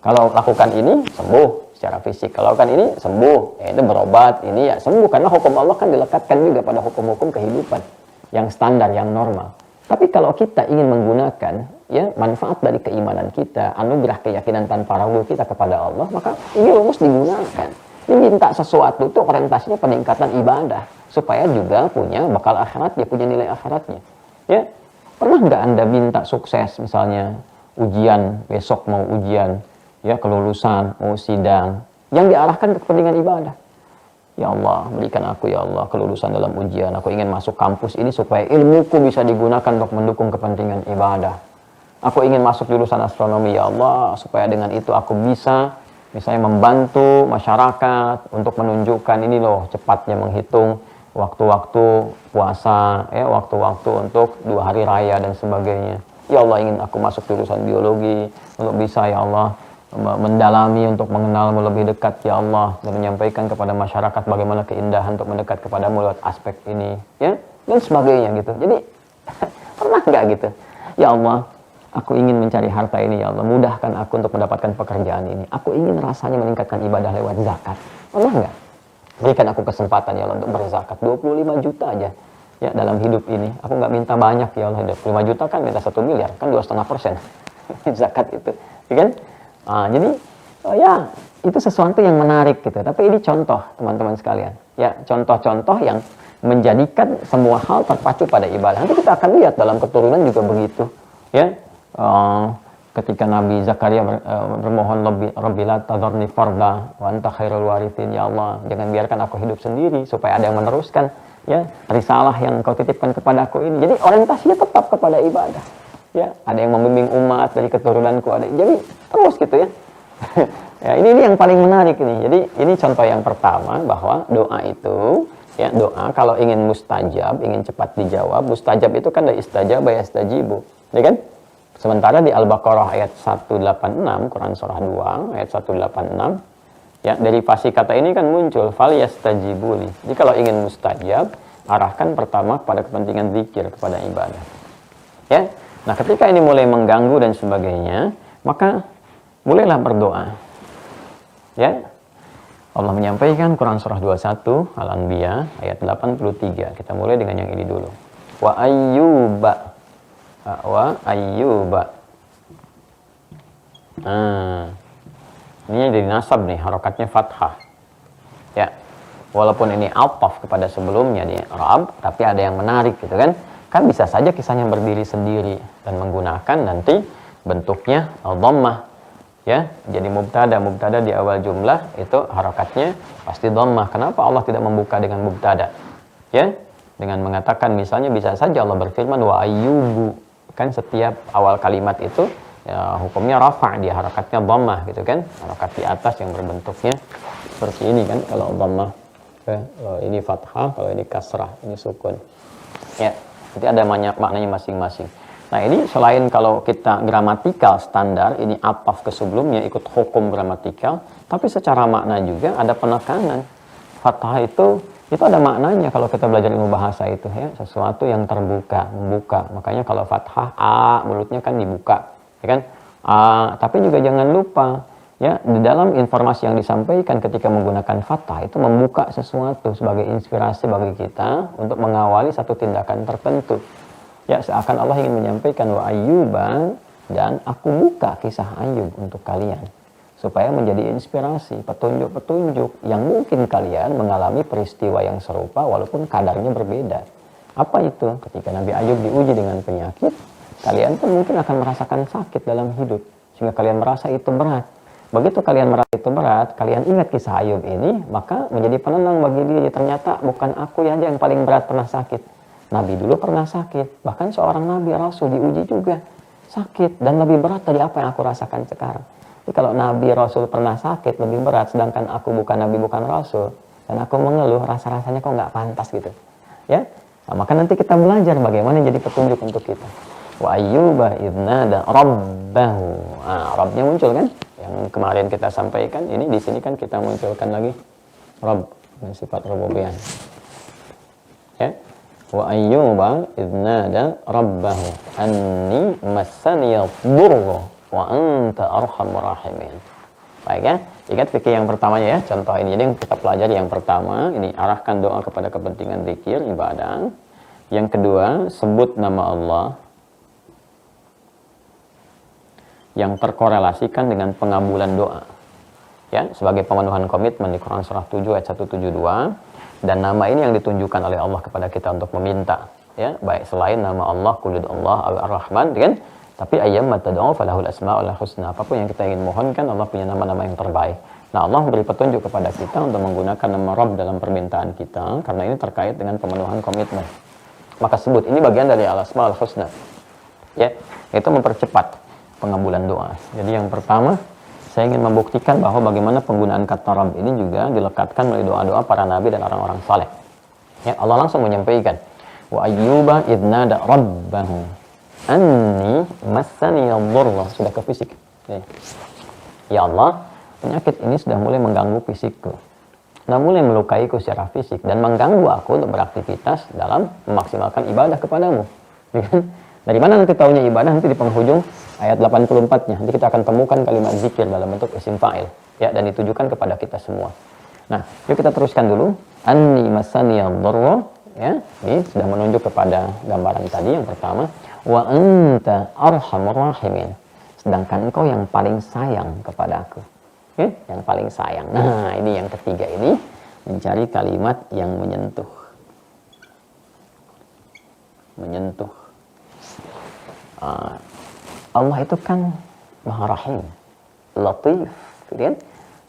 Kalau lakukan ini sembuh secara fisik, kalau lakukan ini sembuh, ya itu berobat, ini ya sembuh. Karena hukum Allah kan dilekatkan juga pada hukum-hukum kehidupan yang standar, yang normal. Tapi kalau kita ingin menggunakan ya manfaat dari keimanan kita, anugerah keyakinan tanpa ragu kita kepada Allah, maka ini rumus digunakan. Ini minta sesuatu itu orientasinya peningkatan ibadah supaya juga punya bekal akhiratnya, punya nilai akhiratnya. Ya, pernah nggak Anda minta sukses, misalnya ujian besok mau ujian, ya kelulusan mau sidang, yang diarahkan ke kepentingan ibadah. Ya Allah, berikan aku ya Allah kelulusan dalam ujian. Aku ingin masuk kampus ini supaya ilmuku bisa digunakan untuk mendukung kepentingan ibadah. Aku ingin masuk jurusan astronomi ya Allah supaya dengan itu aku bisa misalnya membantu masyarakat untuk menunjukkan ini loh cepatnya menghitung waktu-waktu puasa, ya waktu-waktu untuk 2 hari raya dan sebagainya. Ya Allah, ingin aku masuk jurusan biologi untuk bisa ya Allah mendalami untuk mengenalmu lebih dekat ya Allah dan menyampaikan kepada masyarakat bagaimana keindahan untuk mendekat kepadamu lewat aspek ini, ya dan sebagainya gitu. Jadi pernah nggak gitu? Ya Allah, aku ingin mencari harta ini ya Allah, mudahkan aku untuk mendapatkan pekerjaan ini. Aku ingin rasanya meningkatkan ibadah lewat zakat. Pernah nggak? Berikan aku kesempatan ya Allah untuk berzakat 25 juta aja ya dalam hidup ini. Aku nggak minta banyak ya Allah, 25 juta kan minta 1 miliar, kan 2,5% zakat itu, ya kan? Nah, jadi Oh ya, itu sesuatu yang menarik gitu. Tapi ini contoh, teman-teman sekalian. Ya, contoh-contoh yang menjadikan semua hal terpacu pada ibadah. Nanti kita akan lihat dalam keturunan juga begitu. Ya, ketika Nabi Zakaria bermohon, Rabbi la tadharni farda wa anta khairul warithin, ya Allah, jangan biarkan aku hidup sendiri supaya ada yang meneruskan ya risalah yang kau titipkan kepada aku ini. Jadi orientasinya tetap kepada ibadah. Ya, ada yang membimbing umat dari keturunanku, ada. Jadi terus gitu ya. Ya, ini yang paling menarik ini. Jadi ini contoh yang pertama bahwa doa itu ya, doa kalau ingin mustajab, ingin cepat dijawab. Mustajab itu kan dari istajab yastajibu, ya kan? Sementara di Al-Baqarah ayat 186, Quran surah 2 ayat 186, ya derivasi kata ini kan muncul fal yastajibuli. Jadi kalau ingin mustajab, arahkan pertama pada kepentingan zikir, kepada ibadah. Ya. Nah, ketika ini mulai mengganggu dan sebagainya, maka mulailah berdoa. Ya. Allah menyampaikan Quran surah 21 Al-Anbiya ayat 83. Kita mulai dengan yang ini dulu. Wa ayyuba. Ini jadi nasab nih, harokatnya fathah. Ya. Walaupun ini ataf kepada sebelumnya di Arab, tapi ada yang menarik gitu kan. Kan bisa saja kisahnya berdiri sendiri dan menggunakan nanti bentuknya dhammah. Ya, jadi mubtada di awal jumlah itu harokatnya pasti dhammah. Kenapa Allah tidak membuka dengan mubtada? Ya, dengan mengatakan misalnya bisa saja Allah berfirman wa ayyubu. Kan setiap awal kalimat itu ya, hukumnya rafa', dia harokatnya dhammah gitu kan. Harokat di atas yang berbentuknya seperti ini kan kalau dhammah. Ya, kalau ini fathah, kalau ini kasrah, ini sukun. Ya. Jadi ada maknanya masing-masing. Nah ini selain kalau kita gramatikal standar, ini ataf ke sebelumnya ikut hukum gramatikal, tapi secara makna juga ada penekanan. Fathah itu ada maknanya kalau kita belajar ilmu bahasa itu ya, sesuatu yang terbuka, membuka. Makanya kalau fathah a mulutnya kan dibuka, ya kan? Tapi juga jangan lupa ya, di dalam informasi yang disampaikan ketika menggunakan fathah itu membuka sesuatu sebagai inspirasi bagi kita untuk mengawali satu tindakan tertentu. Ya, seakan Allah ingin menyampaikan wa ayyuba, dan aku buka kisah Ayub untuk kalian supaya menjadi inspirasi, petunjuk-petunjuk yang mungkin kalian mengalami peristiwa yang serupa walaupun kadarnya berbeda. Apa itu? Ketika Nabi Ayub diuji dengan penyakit, kalian pun mungkin akan merasakan sakit dalam hidup sehingga kalian merasa itu berat. Begitu kalian merasa itu berat, kalian ingat kisah Ayub ini, maka menjadi penenang bagi diri. Ternyata bukan aku aja yang paling berat pernah sakit. Nabi dulu pernah sakit. Bahkan seorang Nabi Rasul diuji juga sakit. Dan lebih berat dari apa yang aku rasakan sekarang. Jadi kalau Nabi Rasul pernah sakit, lebih berat. Sedangkan aku bukan Nabi, bukan Rasul. Dan aku mengeluh, rasa-rasanya kok nggak pantas gitu. Ya, nah, maka nanti kita belajar bagaimana jadi petunjuk untuk kita. Wa ayyuba idnada rabbahu. Rabbnya muncul kan? Yang kemarin kita sampaikan, ini di sini kan kita munculkan lagi Rabb, sifat rububiyah. Ya. Wa ayyuba idnada rabbahu anni massaniya dhurru wa anta arhamur rahimin. Baik ya. Ingat fikih yang pertamanya ya, contoh ini. Jadi yang kita pelajari yang pertama, ini arahkan doa kepada kepentingan zikir, ibadah. Yang kedua, sebut nama Allah yang terkorelasikan dengan pengabulan doa. Ya, sebagai pemenuhan komitmen di Quran surah 7 ayat 172, dan nama ini yang ditunjukkan oleh Allah kepada kita untuk meminta, ya, baik selain nama Allah, qul Allah ar-Rahman, kan? Tapi ayyamma tad'u falahul asmaul husna. Apapun yang kita ingin mohonkan, Allah punya nama-nama yang terbaik. Nah, Allah memberi petunjuk kepada kita untuk menggunakan nama Rabb dalam permintaan kita karena ini terkait dengan pemenuhan komitmen. Maka sebut, ini bagian dari al-asmaul husna. Ya, itu mempercepat pengabulan doa. Jadi yang pertama, saya ingin membuktikan bahwa bagaimana penggunaan kata Rabb ini juga dilekatkan melalui doa-doa para nabi dan orang-orang saleh. Ya, Allah langsung menyampaikan, wa ayyuba idnada rabbahu anni massani yadhurru, sudah ke fisik. Ya Allah, penyakit ini sudah mulai mengganggu fisikku. Sudah mulai melukaiku secara fisik dan mengganggu aku untuk beraktivitas dalam memaksimalkan ibadah kepadamu. Dari mana nanti taunya ibadah? Nanti di penghujung ayat 84-nya. Nanti kita akan temukan kalimat zikir dalam bentuk isim fa'il, ya, dan ditujukan kepada kita semua. Nah, yuk kita teruskan dulu. Anni masaniyad dharra, ya. Ini sudah menunjuk kepada gambaran tadi yang pertama. Wa anta arhamur rahimin. Sedangkan engkau yang paling sayang kepada aku. Yang paling sayang. Nah, ini yang ketiga ini, mencari kalimat yang menyentuh. Menyentuh. Allah itu kan Maha Rahim, Latif, kan?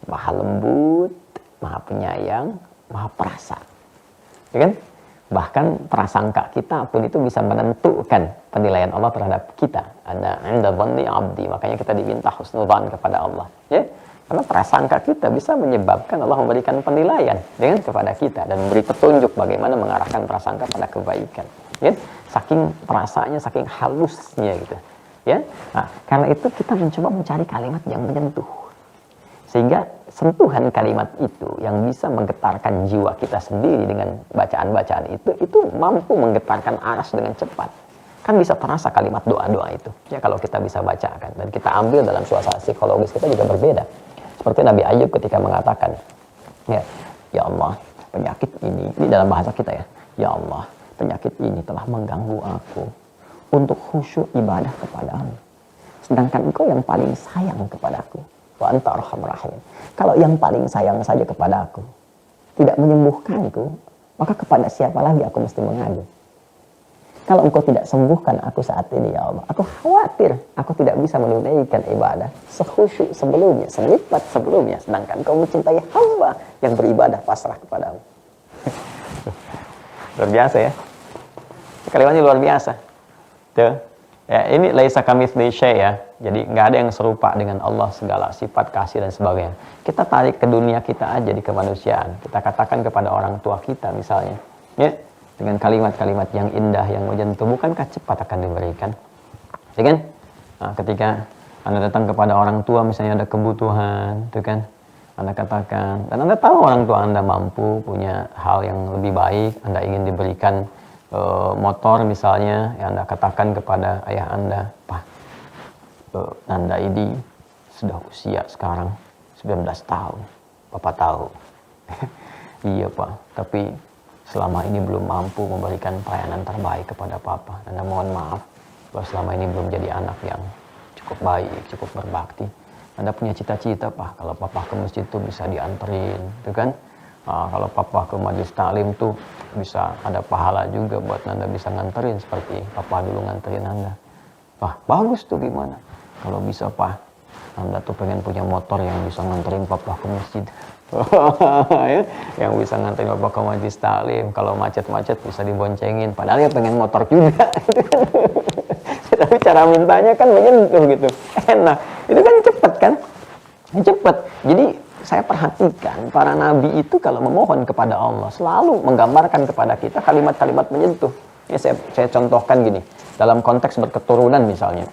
Maha lembut, Maha penyayang, Maha perasa. Ya kan? Bahkan prasangka kita pun itu bisa menentukan penilaian Allah terhadap kita. Ana 'inda dhanni 'abdi, makanya kita diminta husnudzan kepada Allah, ya. Karena prasangka kita bisa menyebabkan Allah memberikan penilaian dengan kepada kita dan memberi petunjuk bagaimana mengarahkan prasangka pada kebaikan. Ya, saking perasanya, saking halusnya gitu. Ya, nah, karena itu kita mencoba mencari kalimat yang menyentuh, sehingga sentuhan kalimat itu yang bisa menggetarkan jiwa kita sendiri dengan bacaan-bacaan itu mampu menggetarkan aras dengan cepat. Kan bisa terasa kalimat doa-doa itu, ya, kalau kita bisa bacakan dan kita ambil dalam suasana psikologis kita juga berbeda. Seperti Nabi Ayub ketika mengatakan, ya Allah, penyakit ini dalam bahasa kita ya Allah, penyakit ini telah mengganggu aku untuk khusyuk ibadah kepadamu. Sedangkan engkau yang paling sayang kepadaku. Wa anta arhamur rahim. Kalau yang paling sayang saja kepadaku tidak menyembuhkanku, maka kepada siapa lagi aku mesti mengadu? Kalau engkau tidak sembuhkan aku saat ini, ya Allah, aku khawatir aku tidak bisa menunaikan ibadah sekhusyuk sebelumnya, selipat sebelumnya. Sedangkan engkau mencintai hamba yang beribadah pasrah kepadamu. Luar biasa ya. Kalimatnya luar biasa. Tuh. Ya, ini laisa kamitslihi syai' ya. Jadi nggak ada yang serupa dengan Allah, segala sifat kasih dan sebagainya. Kita tarik ke dunia kita aja, di kemanusiaan. Kita katakan kepada orang tua kita misalnya, ya, dengan kalimat-kalimat yang indah, yang menyentuh, bukankah cepat akan diberikan? Ya kan? Nah, ketika Anda datang kepada orang tua, misalnya ada kebutuhan, itu kan, Anda katakan, dan Anda tahu orang tua Anda mampu, punya hal yang lebih baik, Anda ingin diberikan motor misalnya, yang Anda katakan kepada ayah Anda, Pak, Anda ini sudah usia sekarang 19 tahun, Bapak tahu. Iya Pak, tapi selama ini belum mampu memberikan pelayanan terbaik kepada Papa. Anda mohon maaf kalau selama ini belum jadi anak yang cukup baik, cukup berbakti. Anda punya cita-cita Pak, kalau Papa ke masjid tuh bisa dianterin, itu kan? Kalau Papa ke majelis taklim tuh bisa ada pahala juga buat Anda bisa nganterin seperti Papa dulu nganterin Anda. Wah, bagus tuh gimana? Kalau bisa Pak, Anda tuh pengen punya motor yang bisa nganterin Papa ke masjid. Ya, yang bisa nganterin Papa ke majelis taklim. Kalau macet-macet bisa diboncengin. Padahal ya pengen motor juga. Tapi cara mintanya kan menyentuh gitu. Enak. Itu kan cepet kan? Cepet. Jadi saya perhatikan para nabi itu kalau memohon kepada Allah selalu menggambarkan kepada kita kalimat-kalimat menyentuh. Ya, saya contohkan gini, dalam konteks berketurunan misalnya,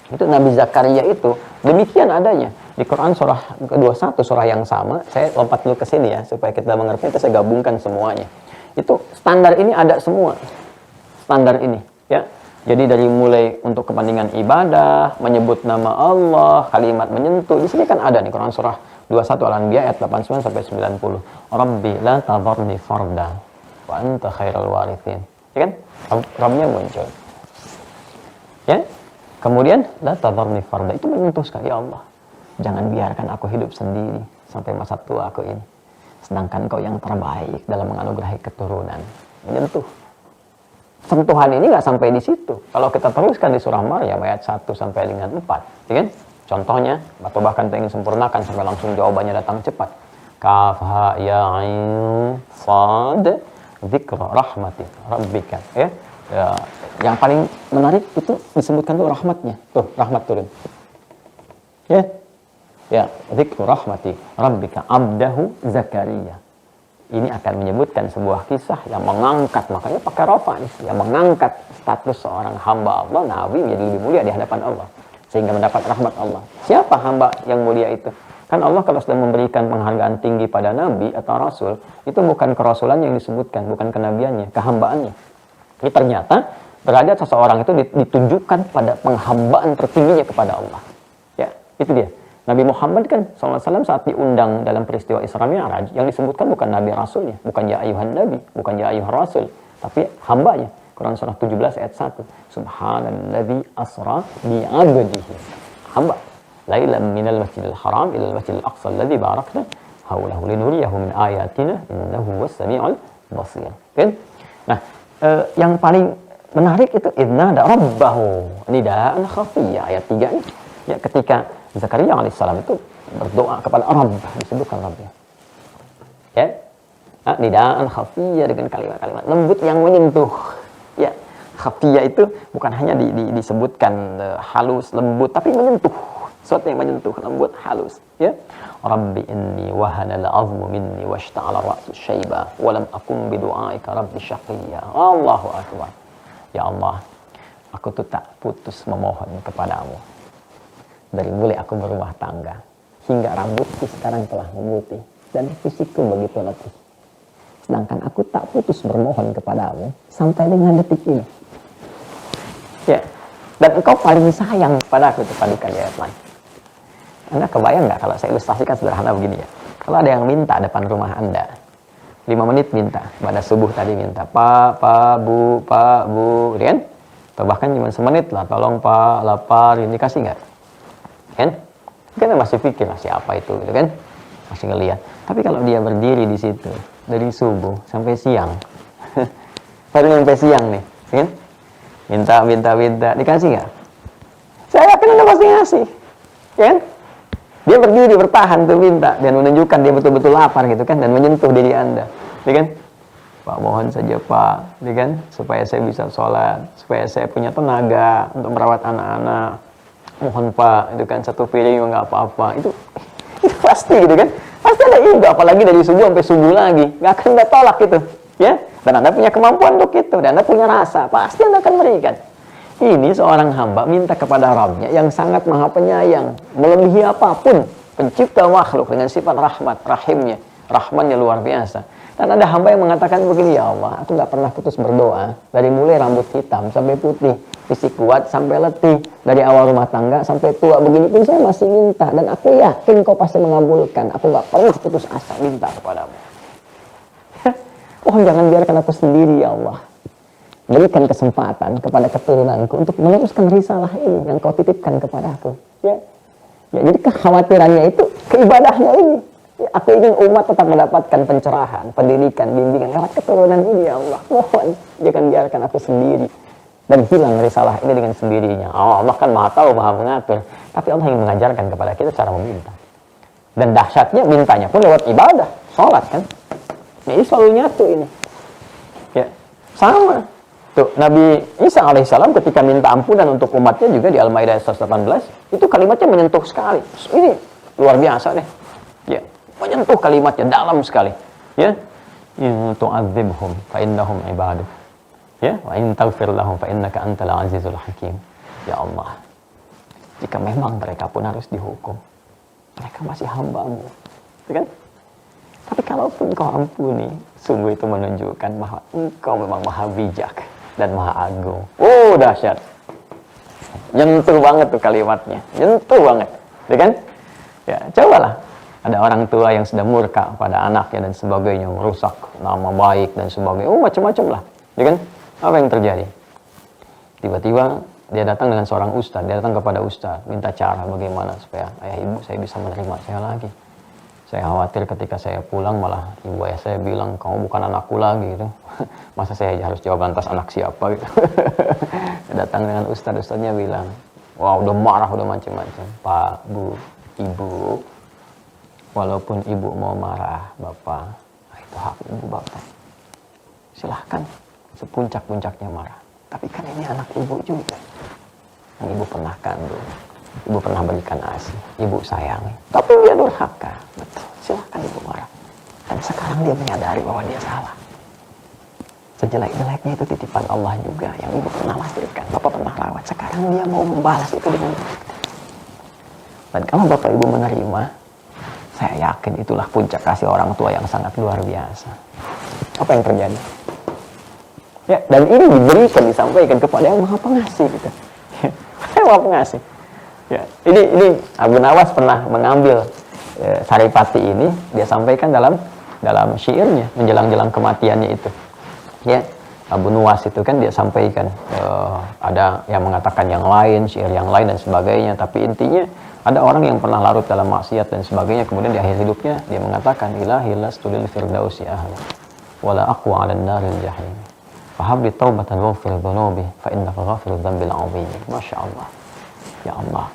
itu Nabi Zakaria itu demikian adanya di Quran surah ke-21, surah yang sama. Saya lompat dulu ke sini ya supaya kita mengerti, itu saya gabungkan semuanya. Itu standar ini ada semua, standar ini ya. Jadi dari mulai untuk kepentingan ibadah, menyebut nama Allah, kalimat menyentuh, di sini kan ada nih Quran surah 21 Al-Anbiya ayat 89 sampai 90. Rabbi la tadharni farda wa anta khairul warithin. Ya kan? Rabbnya muncul. Ya? Kemudian la tadharni farda, itu menyentuh sekali, ya Allah. Jangan biarkan aku hidup sendiri sampai masa tua aku ini. Sedangkan Kau yang terbaik dalam menganugerahi keturunan. Menyentuh. Sentuhan ini nggak sampai di situ. Kalau kita teruskan di surah Maryam ayat 1 sampai dengan 4, ya kan? Contohnya, atau bahkan kita ingin sempurnakan sampai langsung jawabannya datang cepat. Kaf ha ya ain sad dzikra rahmati rabbika. Ya. Yang paling menarik itu disebutkan tuh rahmatnya. Tuh, rahmat turun. Ya. Ya, dzikra rahmati rabbika abdahu Zakaria. Ini akan menyebutkan sebuah kisah yang mengangkat, makanya pakai rafa nih, yang mengangkat status seorang hamba Allah, nabi, menjadi lebih mulia di hadapan Allah, sehingga mendapat rahmat Allah. Siapa hamba yang mulia itu? Kan Allah kalau sudah memberikan penghargaan tinggi pada nabi atau rasul, itu bukan kerasulan yang disebutkan, bukan kenabiannya, kehambaannya. Ini ternyata derajat seseorang itu ditunjukkan pada penghambaan tertingginya kepada Allah. Ya, itu dia. Nabi Muhammad kan SAW saat diundang dalam peristiwa Isra Mi'raj, yang disebutkan bukan nabi rasulnya, bukan ya ayuhan nabi, bukan ya ayuhan rasul, tapi hambanya. Quran surah 17 ayat 1. Subhanalladzi asra bi'abdihi. Hamba. lailan minal masjidil haram ila al-masjidil aqsa alladzi barakna haulahu linuriyahu min ayatina innahu was-sami'ul basir. Kan? Nah, yang paling menarik itu idna da rabbahu nidaan khafiyya, ayat 3 ini. Ya, ketika Zakaria alaihissalam itu berdoa kepada Rabb, disebutkan Rabb ya. Ya. Nidaan khafiyya dengan kalimat-kalimat lembut yang menyentuh. Ya, khafiyya itu bukan hanya disebutkan halus, lembut, tapi menyentuh. Sesuatu yang menyentuh, lembut, halus. Ya. Rabbi inni wahana al-'azmu minni washta'ala ra'su syaiba wa lam akum bidu'aika rabbi syaqiyya. Allahu akbar. Ya Allah, aku tuh tak putus memohon kepadamu. Dari mulai aku berumah tangga hingga rambutku sekarang telah memutih dan fisikku begitu letih. Sedangkan aku tak putus bermohon kepadamu sampai dengan detik ini. Ya, dan engkau paling sayang padaku, itu padukan ayat lain. Anda kebayang nggak kalau saya ilustrasikan sederhana begini ya? Kalau ada yang minta depan rumah Anda, 5 menit minta, pada subuh tadi minta, Pak, Bu, kan? Atau bahkan cuma semenit lah, tolong Pak, lapar, ini kasih nggak? Kan? Kita masih pikir siapa itu, gitu kan? Masih ngelihat. Tapi kalau dia berdiri di situ dari subuh sampai siang, baru sampai siang nih, kan? Minta, dikasih nggak? Saya yakin Anda pasti ngasih, kan? Dia berdiri bertahan tuh minta dan menunjukkan dia betul-betul lapar gitu kan, dan menyentuh diri Anda, ya kan? Pak, mohon saja Pak, ya kan, supaya saya bisa sholat, supaya saya punya tenaga untuk merawat anak-anak. Mohon Pak, itu kan 1 piring nggak apa-apa. Itu pasti gitu kan, pasti ada itu, apalagi dari subuh sampai subuh lagi, nggak akan Anda tolak gitu, ya. Dan Anda punya kemampuan untuk itu, dan Anda punya rasa, pasti Anda akan berikan. Ini seorang hamba minta kepada Rabbnya yang sangat maha penyayang, melebihi apapun, pencipta makhluk dengan sifat rahmat, rahimnya, rahmannya luar biasa. Dan ada hamba yang mengatakan begini, ya Allah, aku nggak pernah putus berdoa, dari mulai rambut hitam sampai putih, fisik kuat sampai letih, dari awal rumah tangga sampai tua, begini pun saya masih minta, dan aku yakin kau pasti mengabulkan, aku nggak pernah putus asa minta kepadamu. Oh, jangan biarkan aku sendiri, ya Allah. Berikan kesempatan kepada keturunanku untuk meneruskan risalah ini yang kau titipkan kepadaku. Ya, jadi kekhawatirannya itu keibadahnya ini. Ya, aku ingin umat tetap mendapatkan pencerahan, pendidikan, bimbingan lewat keturunan ini, ya Allah. Mohon jangan biarkan aku sendiri dan hilang risalah ini dengan sendirinya. Allah kan maha tahu, maha mengatur. Tapi Allah ingin mengajarkan kepada kita cara meminta. Dan dahsyatnya mintanya pun lewat ibadah, sholat kan. Ini selalu nyatu ini. Ya, sama. Tuh, Nabi Isa alaihissalam ketika minta ampunan untuk umatnya juga di Al-Maidah 118, itu kalimatnya menyentuh sekali. Ini luar biasa deh. Ya, menyentuh kalimatnya dalam sekali. Ya, in tu'adzibhum fa innahum ibaduk. Ya, wa in taghfir lahum fa innaka antal azizul hakim. Ya Allah, jika memang mereka pun harus dihukum, mereka masih hamba-Mu. Ya kan? Tapi kalaupun kau ampuni, sungguh itu menunjukkan bahwa Engkau memang maha bijak dan maha agung. Oh, dahsyat. Nyentuh banget tuh kalimatnya. Nyentuh banget. Ya kan? Ya, cobalah. Ada orang tua yang sudah murka pada anaknya dan sebagainya, merusak nama baik dan sebagainya. Oh, macam-macam lah. Ya kan? Apa yang terjadi? Tiba-tiba dia datang dengan seorang ustaz. Dia datang kepada ustaz, minta cara bagaimana supaya ayah ibu saya bisa menerima saya lagi. Saya khawatir ketika saya pulang malah ibu ayah saya bilang, kamu bukan anakku lagi gitu. Masa saya harus jawab lantas anak siapa gitu. Datang dengan ustadznya bilang, wah udah marah, udah macam-macam. Pak, Bu, Ibu, walaupun Ibu mau marah, Bapak, itu hak Ibu, Bapak. Silahkan sepuncak-puncaknya marah. Tapi kan ini anak Ibu juga. Yang Ibu pernah kandung. Ibu pernah berikan ASI, Ibu sayangi. Tapi dia durhaka. Betul, silahkan Ibu marah. Dan sekarang dia menyadari bahwa dia salah. Sejelek-jeleknya itu titipan Allah juga yang Ibu pernah lahirkan, Bapak pernah rawat. Sekarang dia mau membalas itu dengan baik. Dan kalau Bapak Ibu menerima, saya yakin itulah puncak kasih orang tua yang sangat luar biasa. Apa yang terjadi? Ya, dan ini diberikan, disampaikan kepada yang Maha Pengasih gitu. Yang Maha Pengasih. Ya, ini Abu Nawas pernah mengambil Saripati ini, dia sampaikan dalam syairnya menjelang kematiannya itu. Ya, Abu Nuwas itu kan dia sampaikan ada yang mengatakan yang lain, syair yang lain dan sebagainya, tapi intinya Ada orang yang pernah larut dalam maksiat dan sebagainya, kemudian di akhir hidupnya dia mengatakan, ilahi lastu lil firdausi ahla wala aqwa 'ala an-naril jahim. Fahabli taubatan waghfir dhunubi fa innaka ghafirudz dzambil 'azim. Masya Allah. Ya Allah,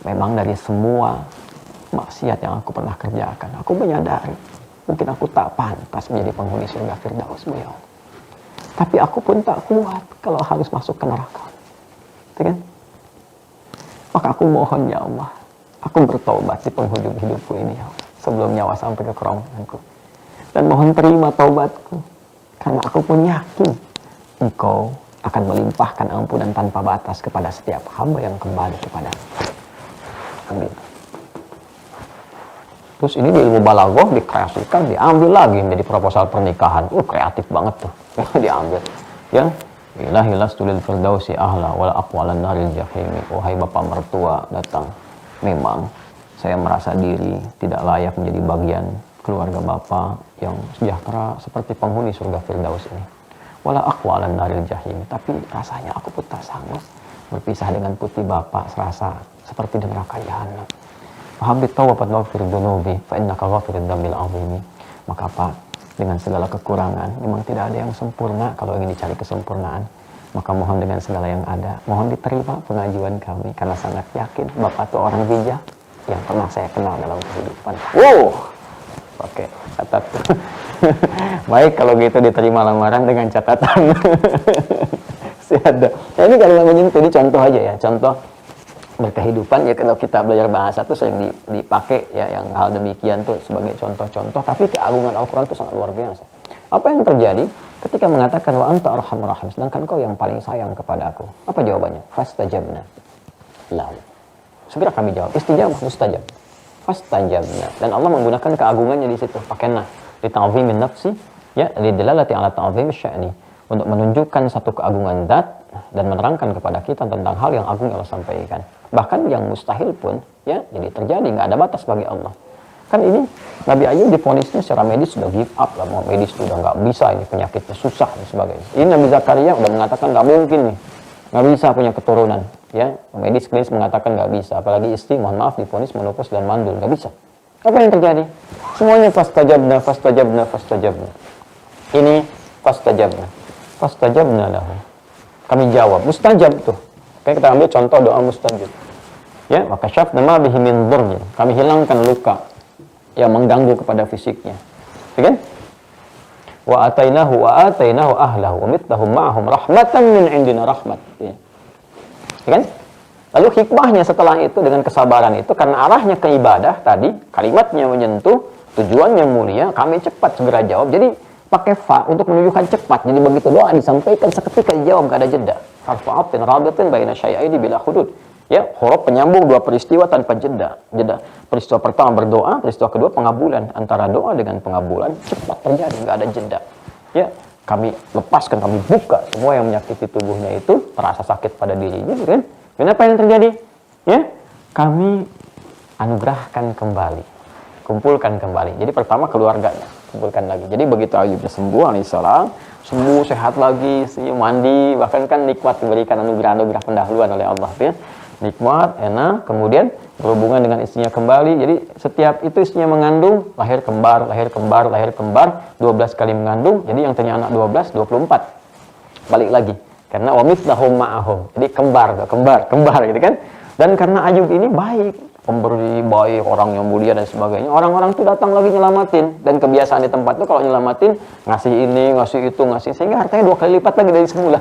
memang dari semua maksiat yang aku pernah kerjakan, aku menyadari mungkin aku tak pantas menjadi penghuni surga Firdaus, ya Allah. Tapi aku pun tak kuat kalau harus masuk ke neraka. Kan? Maka aku mohon ya Allah, aku bertobat di penghujung hidupku ini ya Allah, sebelum nyawa sampai ke kerongkonganku. Dan mohon terima taubatku, karena aku pun yakin Engkau akan melimpahkan ampunan tanpa batas kepada setiap hamba yang kembali kepada. Amin. Terus ini di ilmu balaghah dikreasikan, diambil lagi menjadi proposal pernikahan. Kreatif banget tuh. Diambil. Ya, ilahi lastu lil firdausi ahla wala aqwa 'alan naril jahim. Wahai bapak mertua datang. Memang saya merasa diri tidak layak menjadi bagian keluarga bapak yang sejahtera seperti penghuni surga Firdaus ini. Wala aqwa 'alan naril jahim. Tapi rasanya aku pun tak sanggup berpisah dengan putih bapak serasa seperti di neraka jahanam. Fahabli taubatan waghfir dhunubi fa innaka ghafirudz dzambil 'azim. Maka Pak, dengan segala kekurangan, memang tidak ada yang sempurna kalau ingin dicari kesempurnaan. Maka mohon dengan segala yang ada, mohon diterima pengajuan kami karena sangat yakin Bapak itu orang bijak yang pernah saya kenal dalam kehidupan. Wow. Oke, catat. Baik kalau gitu diterima lamaran dengan catatan. Ada. Ya, ini kalau menyentuh ini contoh aja ya, contoh berkehidupan ya. Kalau kita belajar bahasa tuh sering dipakai ya yang hal demikian tuh sebagai contoh-contoh, tapi keagungan Al-Quran itu sangat luar biasa. Apa yang terjadi ketika mengatakan wa anta arhamur rahim, sedangkan kau yang paling sayang kepada aku? Apa jawabannya? Fastajabna lahu. Segera kami jawab. Istijabah mustajab. Fastajabna. Dan Allah menggunakan keagungannya di situ, pakai nah li ta'zimin nafsi ya li dalalati ala ta'zim sya'ni, untuk menunjukkan satu keagungan zat dan menerangkan kepada kita tentang hal yang agung yang Allah sampaikan. Bahkan yang mustahil pun ya jadi terjadi, nggak ada batas bagi Allah. Kan ini Nabi Ayub divonisnya secara medis sudah give up lah, mau medis sudah nggak bisa, ini penyakitnya susah dan sebagainya. Ini Nabi Zakaria udah mengatakan nggak mungkin nih, nggak bisa punya keturunan ya, medis klinis mengatakan nggak bisa, apalagi istri mohon maaf divonis menopause dan mandul, nggak bisa. Apa yang terjadi? Semuanya fastajabna fastajabna fastajabna. Ini fastajabna lahu. Kami jawab, mustajab tuh. Oke, kita ambil contoh doa mustajab. Ya, maka syafna ma bihi min dhurr. Kami hilangkan luka yang mengganggu kepada fisiknya. Ya kan? Wa atainahu ahlahu wa mithlahum ma'ahum rahmatan min indina rahmat. Ya. Ya kan? Lalu hikmahnya setelah itu dengan kesabaran itu, karena arahnya ke ibadah tadi, kalimatnya menyentuh, tujuannya mulia, kami cepat segera jawab. Jadi pakai fa untuk menunjukkan cepat. Jadi begitu doa disampaikan seketika dijawab, gak ada jeda. Harfu atin rabitin baina syai'aini bila hudud. Ya, huruf penyambung dua peristiwa tanpa jeda. Peristiwa pertama berdoa, peristiwa kedua pengabulan. Antara doa dengan pengabulan cepat terjadi, gak ada jeda. Ya, kami lepaskan, kami buka semua yang menyakiti tubuhnya itu, terasa sakit pada dirinya, kan? Kenapa yang terjadi? Ya, kami anugerahkan kembali, kumpulkan kembali. Jadi pertama keluarganya kumpulkan lagi. Jadi begitu Ayub sembuh alaihissalam, sembuh sehat lagi, mandi, bahkan kan nikmat diberikan anugerah-anugerah pendahuluan oleh Allah ya. Nikmat, enak, kemudian berhubungan dengan istrinya kembali. Jadi setiap itu istrinya mengandung, lahir kembar, 12 kali mengandung. Jadi yang tadinya anak 12, 24. Balik lagi. Karena wa mithlahum ma'ahum. Jadi kembar gitu kan. Dan karena Ayub ini baik, pemberi baik, orang yang mulia dan sebagainya, orang-orang tuh datang lagi nyelamatin. Dan kebiasaan di tempat itu kalau nyelamatin, ngasih ini, ngasih itu, sehingga hartanya 2 kali lipat lagi dari semula.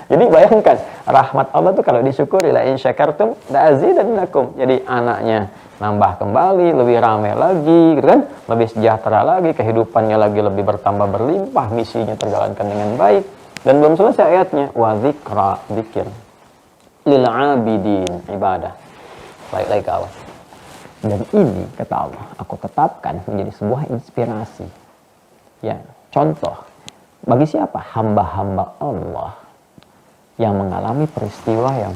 Jadi bayangkan, rahmat Allah tuh kalau disyukuri, la in syakartum la'azidannakum. Jadi anaknya nambah kembali, lebih ramai lagi, gitu kan? Lebih sejahtera lagi, kehidupannya lagi lebih bertambah berlimpah, misinya terjalankan dengan baik. Dan belum selesai ayatnya, wa dzikra, dzikir lil 'abidin, ibadah. Baik-baik kawan. Dan ini kata Allah, aku tetapkan menjadi sebuah inspirasi. Ya, contoh bagi siapa? Hamba-hamba Allah yang mengalami peristiwa yang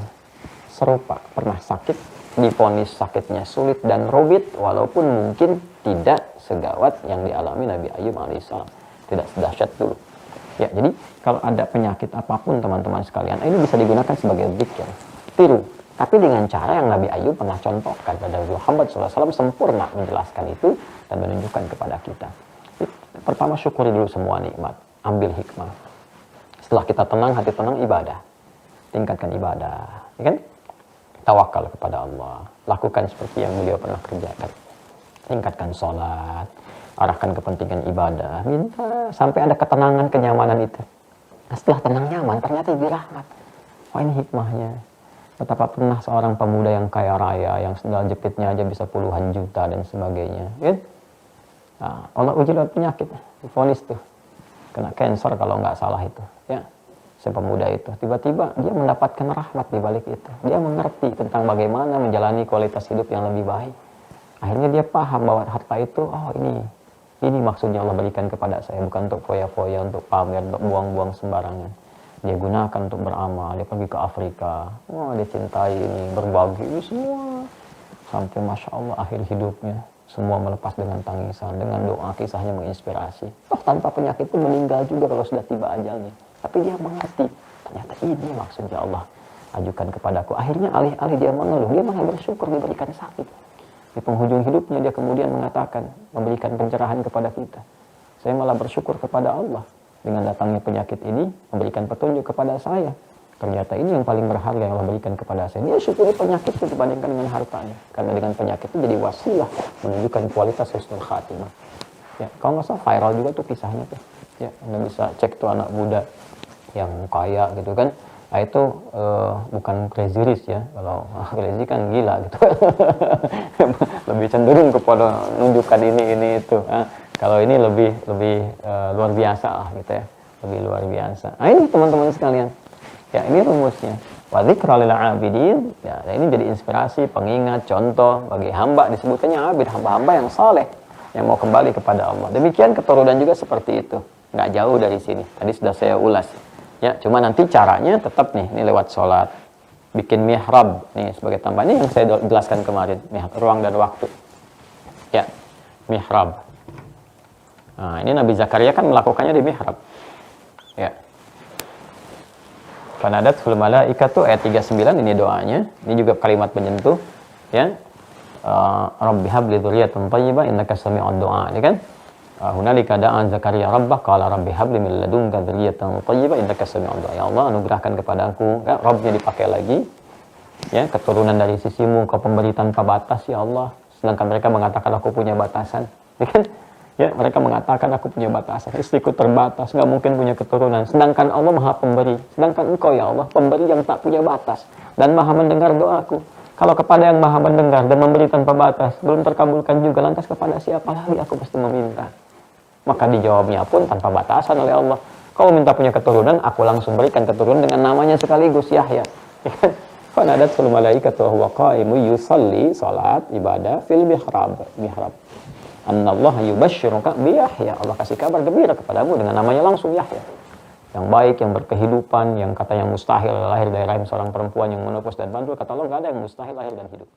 serupa, pernah sakit, divonis sakitnya sulit dan rumit, walaupun mungkin tidak segawat yang dialami Nabi Ayub alaihissalam, tidak sedahsyat dulu. Ya, jadi kalau ada penyakit apapun teman-teman sekalian, ini bisa digunakan sebagai zikir. Tiru Tapi dengan cara yang Nabi Ayub pernah contohkan pada Muhammad SAW sempurna menjelaskan itu dan menunjukkan kepada kita. Pertama, syukuri dulu semua nikmat, ambil hikmah. Setelah kita tenang, hati tenang, ibadah. Tingkatkan ibadah, ya kan? Tawakal kepada Allah. Lakukan seperti yang beliau pernah kerjakan. Tingkatkan sholat, arahkan kepentingan ibadah, minta sampai ada ketenangan, kenyamanan itu. Nah, setelah tenang nyaman, ternyata ini rahmat. Wah, ini hikmahnya. Betapa pernah seorang pemuda yang kaya raya, yang sendal jepitnya aja bisa puluhan juta dan sebagainya. Kan? Nah, Allah uji lewat penyakit, divonis tuh kena cancer kalau nggak salah itu. Ya, si pemuda itu tiba-tiba dia mendapatkan rahmat di balik itu. Dia mengerti tentang bagaimana menjalani kualitas hidup yang lebih baik. Akhirnya dia paham bahwa harta itu, oh ini maksudnya Allah berikan kepada saya, bukan untuk foya-foya, untuk pamer, untuk buang-buang sembarangan. Dia gunakan untuk beramal, dia pergi ke Afrika, dia cintai ini, berbagi ini semua. Sampai Masya Allah akhir hidupnya, semua melepas dengan tangisan, dengan doa, kisahnya menginspirasi. Tanpa penyakit pun meninggal juga kalau sudah tiba ajalnya. Tapi dia mengerti, ternyata ini maksudnya Allah ajukan kepadaku. Akhirnya alih-alih dia mengeluh, dia malah bersyukur diberikan sakit. Di penghujung hidupnya dia kemudian mengatakan, memberikan pencerahan kepada kita. Saya malah bersyukur kepada Allah. Dengan datangnya penyakit ini, memberikan petunjuk kepada saya. Ternyata ini yang paling berharga yang Allah berikan kepada saya. Dia syukuri penyakit itu dibandingkan dengan hartanya. Karena dengan penyakit itu jadi wasilah menunjukkan kualitas husnul khatimah. Ya, kalau nggak salah viral juga tuh kisahnya tuh. Ya, Anda bisa cek tuh anak muda yang kaya gitu kan. Nah itu bukan crazy rich ya. Kalau crazy kan gila gitu. Lebih cenderung kepada menunjukkan ini itu. Kalau ini lebih luar biasa lah gitu ya. Lebih luar biasa. Nah ini teman-teman sekalian. Ya ini rumusnya. Wa dzikra lil 'abidin. Ya, ini jadi inspirasi, pengingat, contoh bagi hamba, disebutkannya abid, hamba-hamba yang saleh yang mau kembali kepada Allah. Demikian keturunan juga seperti itu. Nggak jauh dari sini. Tadi sudah saya ulas. Ya, cuma nanti caranya tetap nih, ini lewat sholat. Bikin mihrab nih sebagai tambahan. Ini yang saya jelaskan kemarin, ruang dan waktu. Ya, mihrab. Nah, ini Nabi Zakaria kan melakukannya di mihrab. Ya. Fanadatul malaikatu ayat 39, ini doanya. Ini juga kalimat menyentuh, ya. Rabbi habli dzurriyyatan thayyibah innaka sami'ud du'a, ini kan? Hunalika da'a Zakaria rabbah qala rabbi habli min ladunka dzurriyyatan thayyibah innaka sami'ud du'a. Ya Allah, anugerahkan kepadaku, ya, Rabbnya dipakai lagi. Ya, keturunan dari sisimu, Kau pemberi tanpa batas ya Allah. Sedangkan mereka mengatakan aku punya batasan. Ya kan? Ya, mereka mengatakan aku punya batasan. Istriku terbatas, nggak mungkin punya keturunan. Sedangkan Allah Maha Pemberi. Sedangkan Engkau ya Allah, pemberi yang tak punya batas dan Maha mendengar doaku. Kalau kepada yang Maha mendengar dan memberi tanpa batas belum terkabulkan juga, lantas kepada siapa lagi aku pasti meminta? Maka dijawabnya pun tanpa batasan oleh Allah. Kau minta punya keturunan, aku langsung berikan keturunan dengan namanya sekaligus, Yahya. Fanadatul malaikatu wa huwa qaimun yusalli, salat, ibadah fil mihrab. Annallaha yubashshiruka bi Yahya. Allah kasih kabar gembira kepadamu dengan namanya langsung Yahya. Yang baik, yang berkehidupan, yang katanya mustahil lahir dari rahim seorang perempuan yang menopos dan bandul. Kata Allah, nggak ada yang mustahil lahir dan hidup.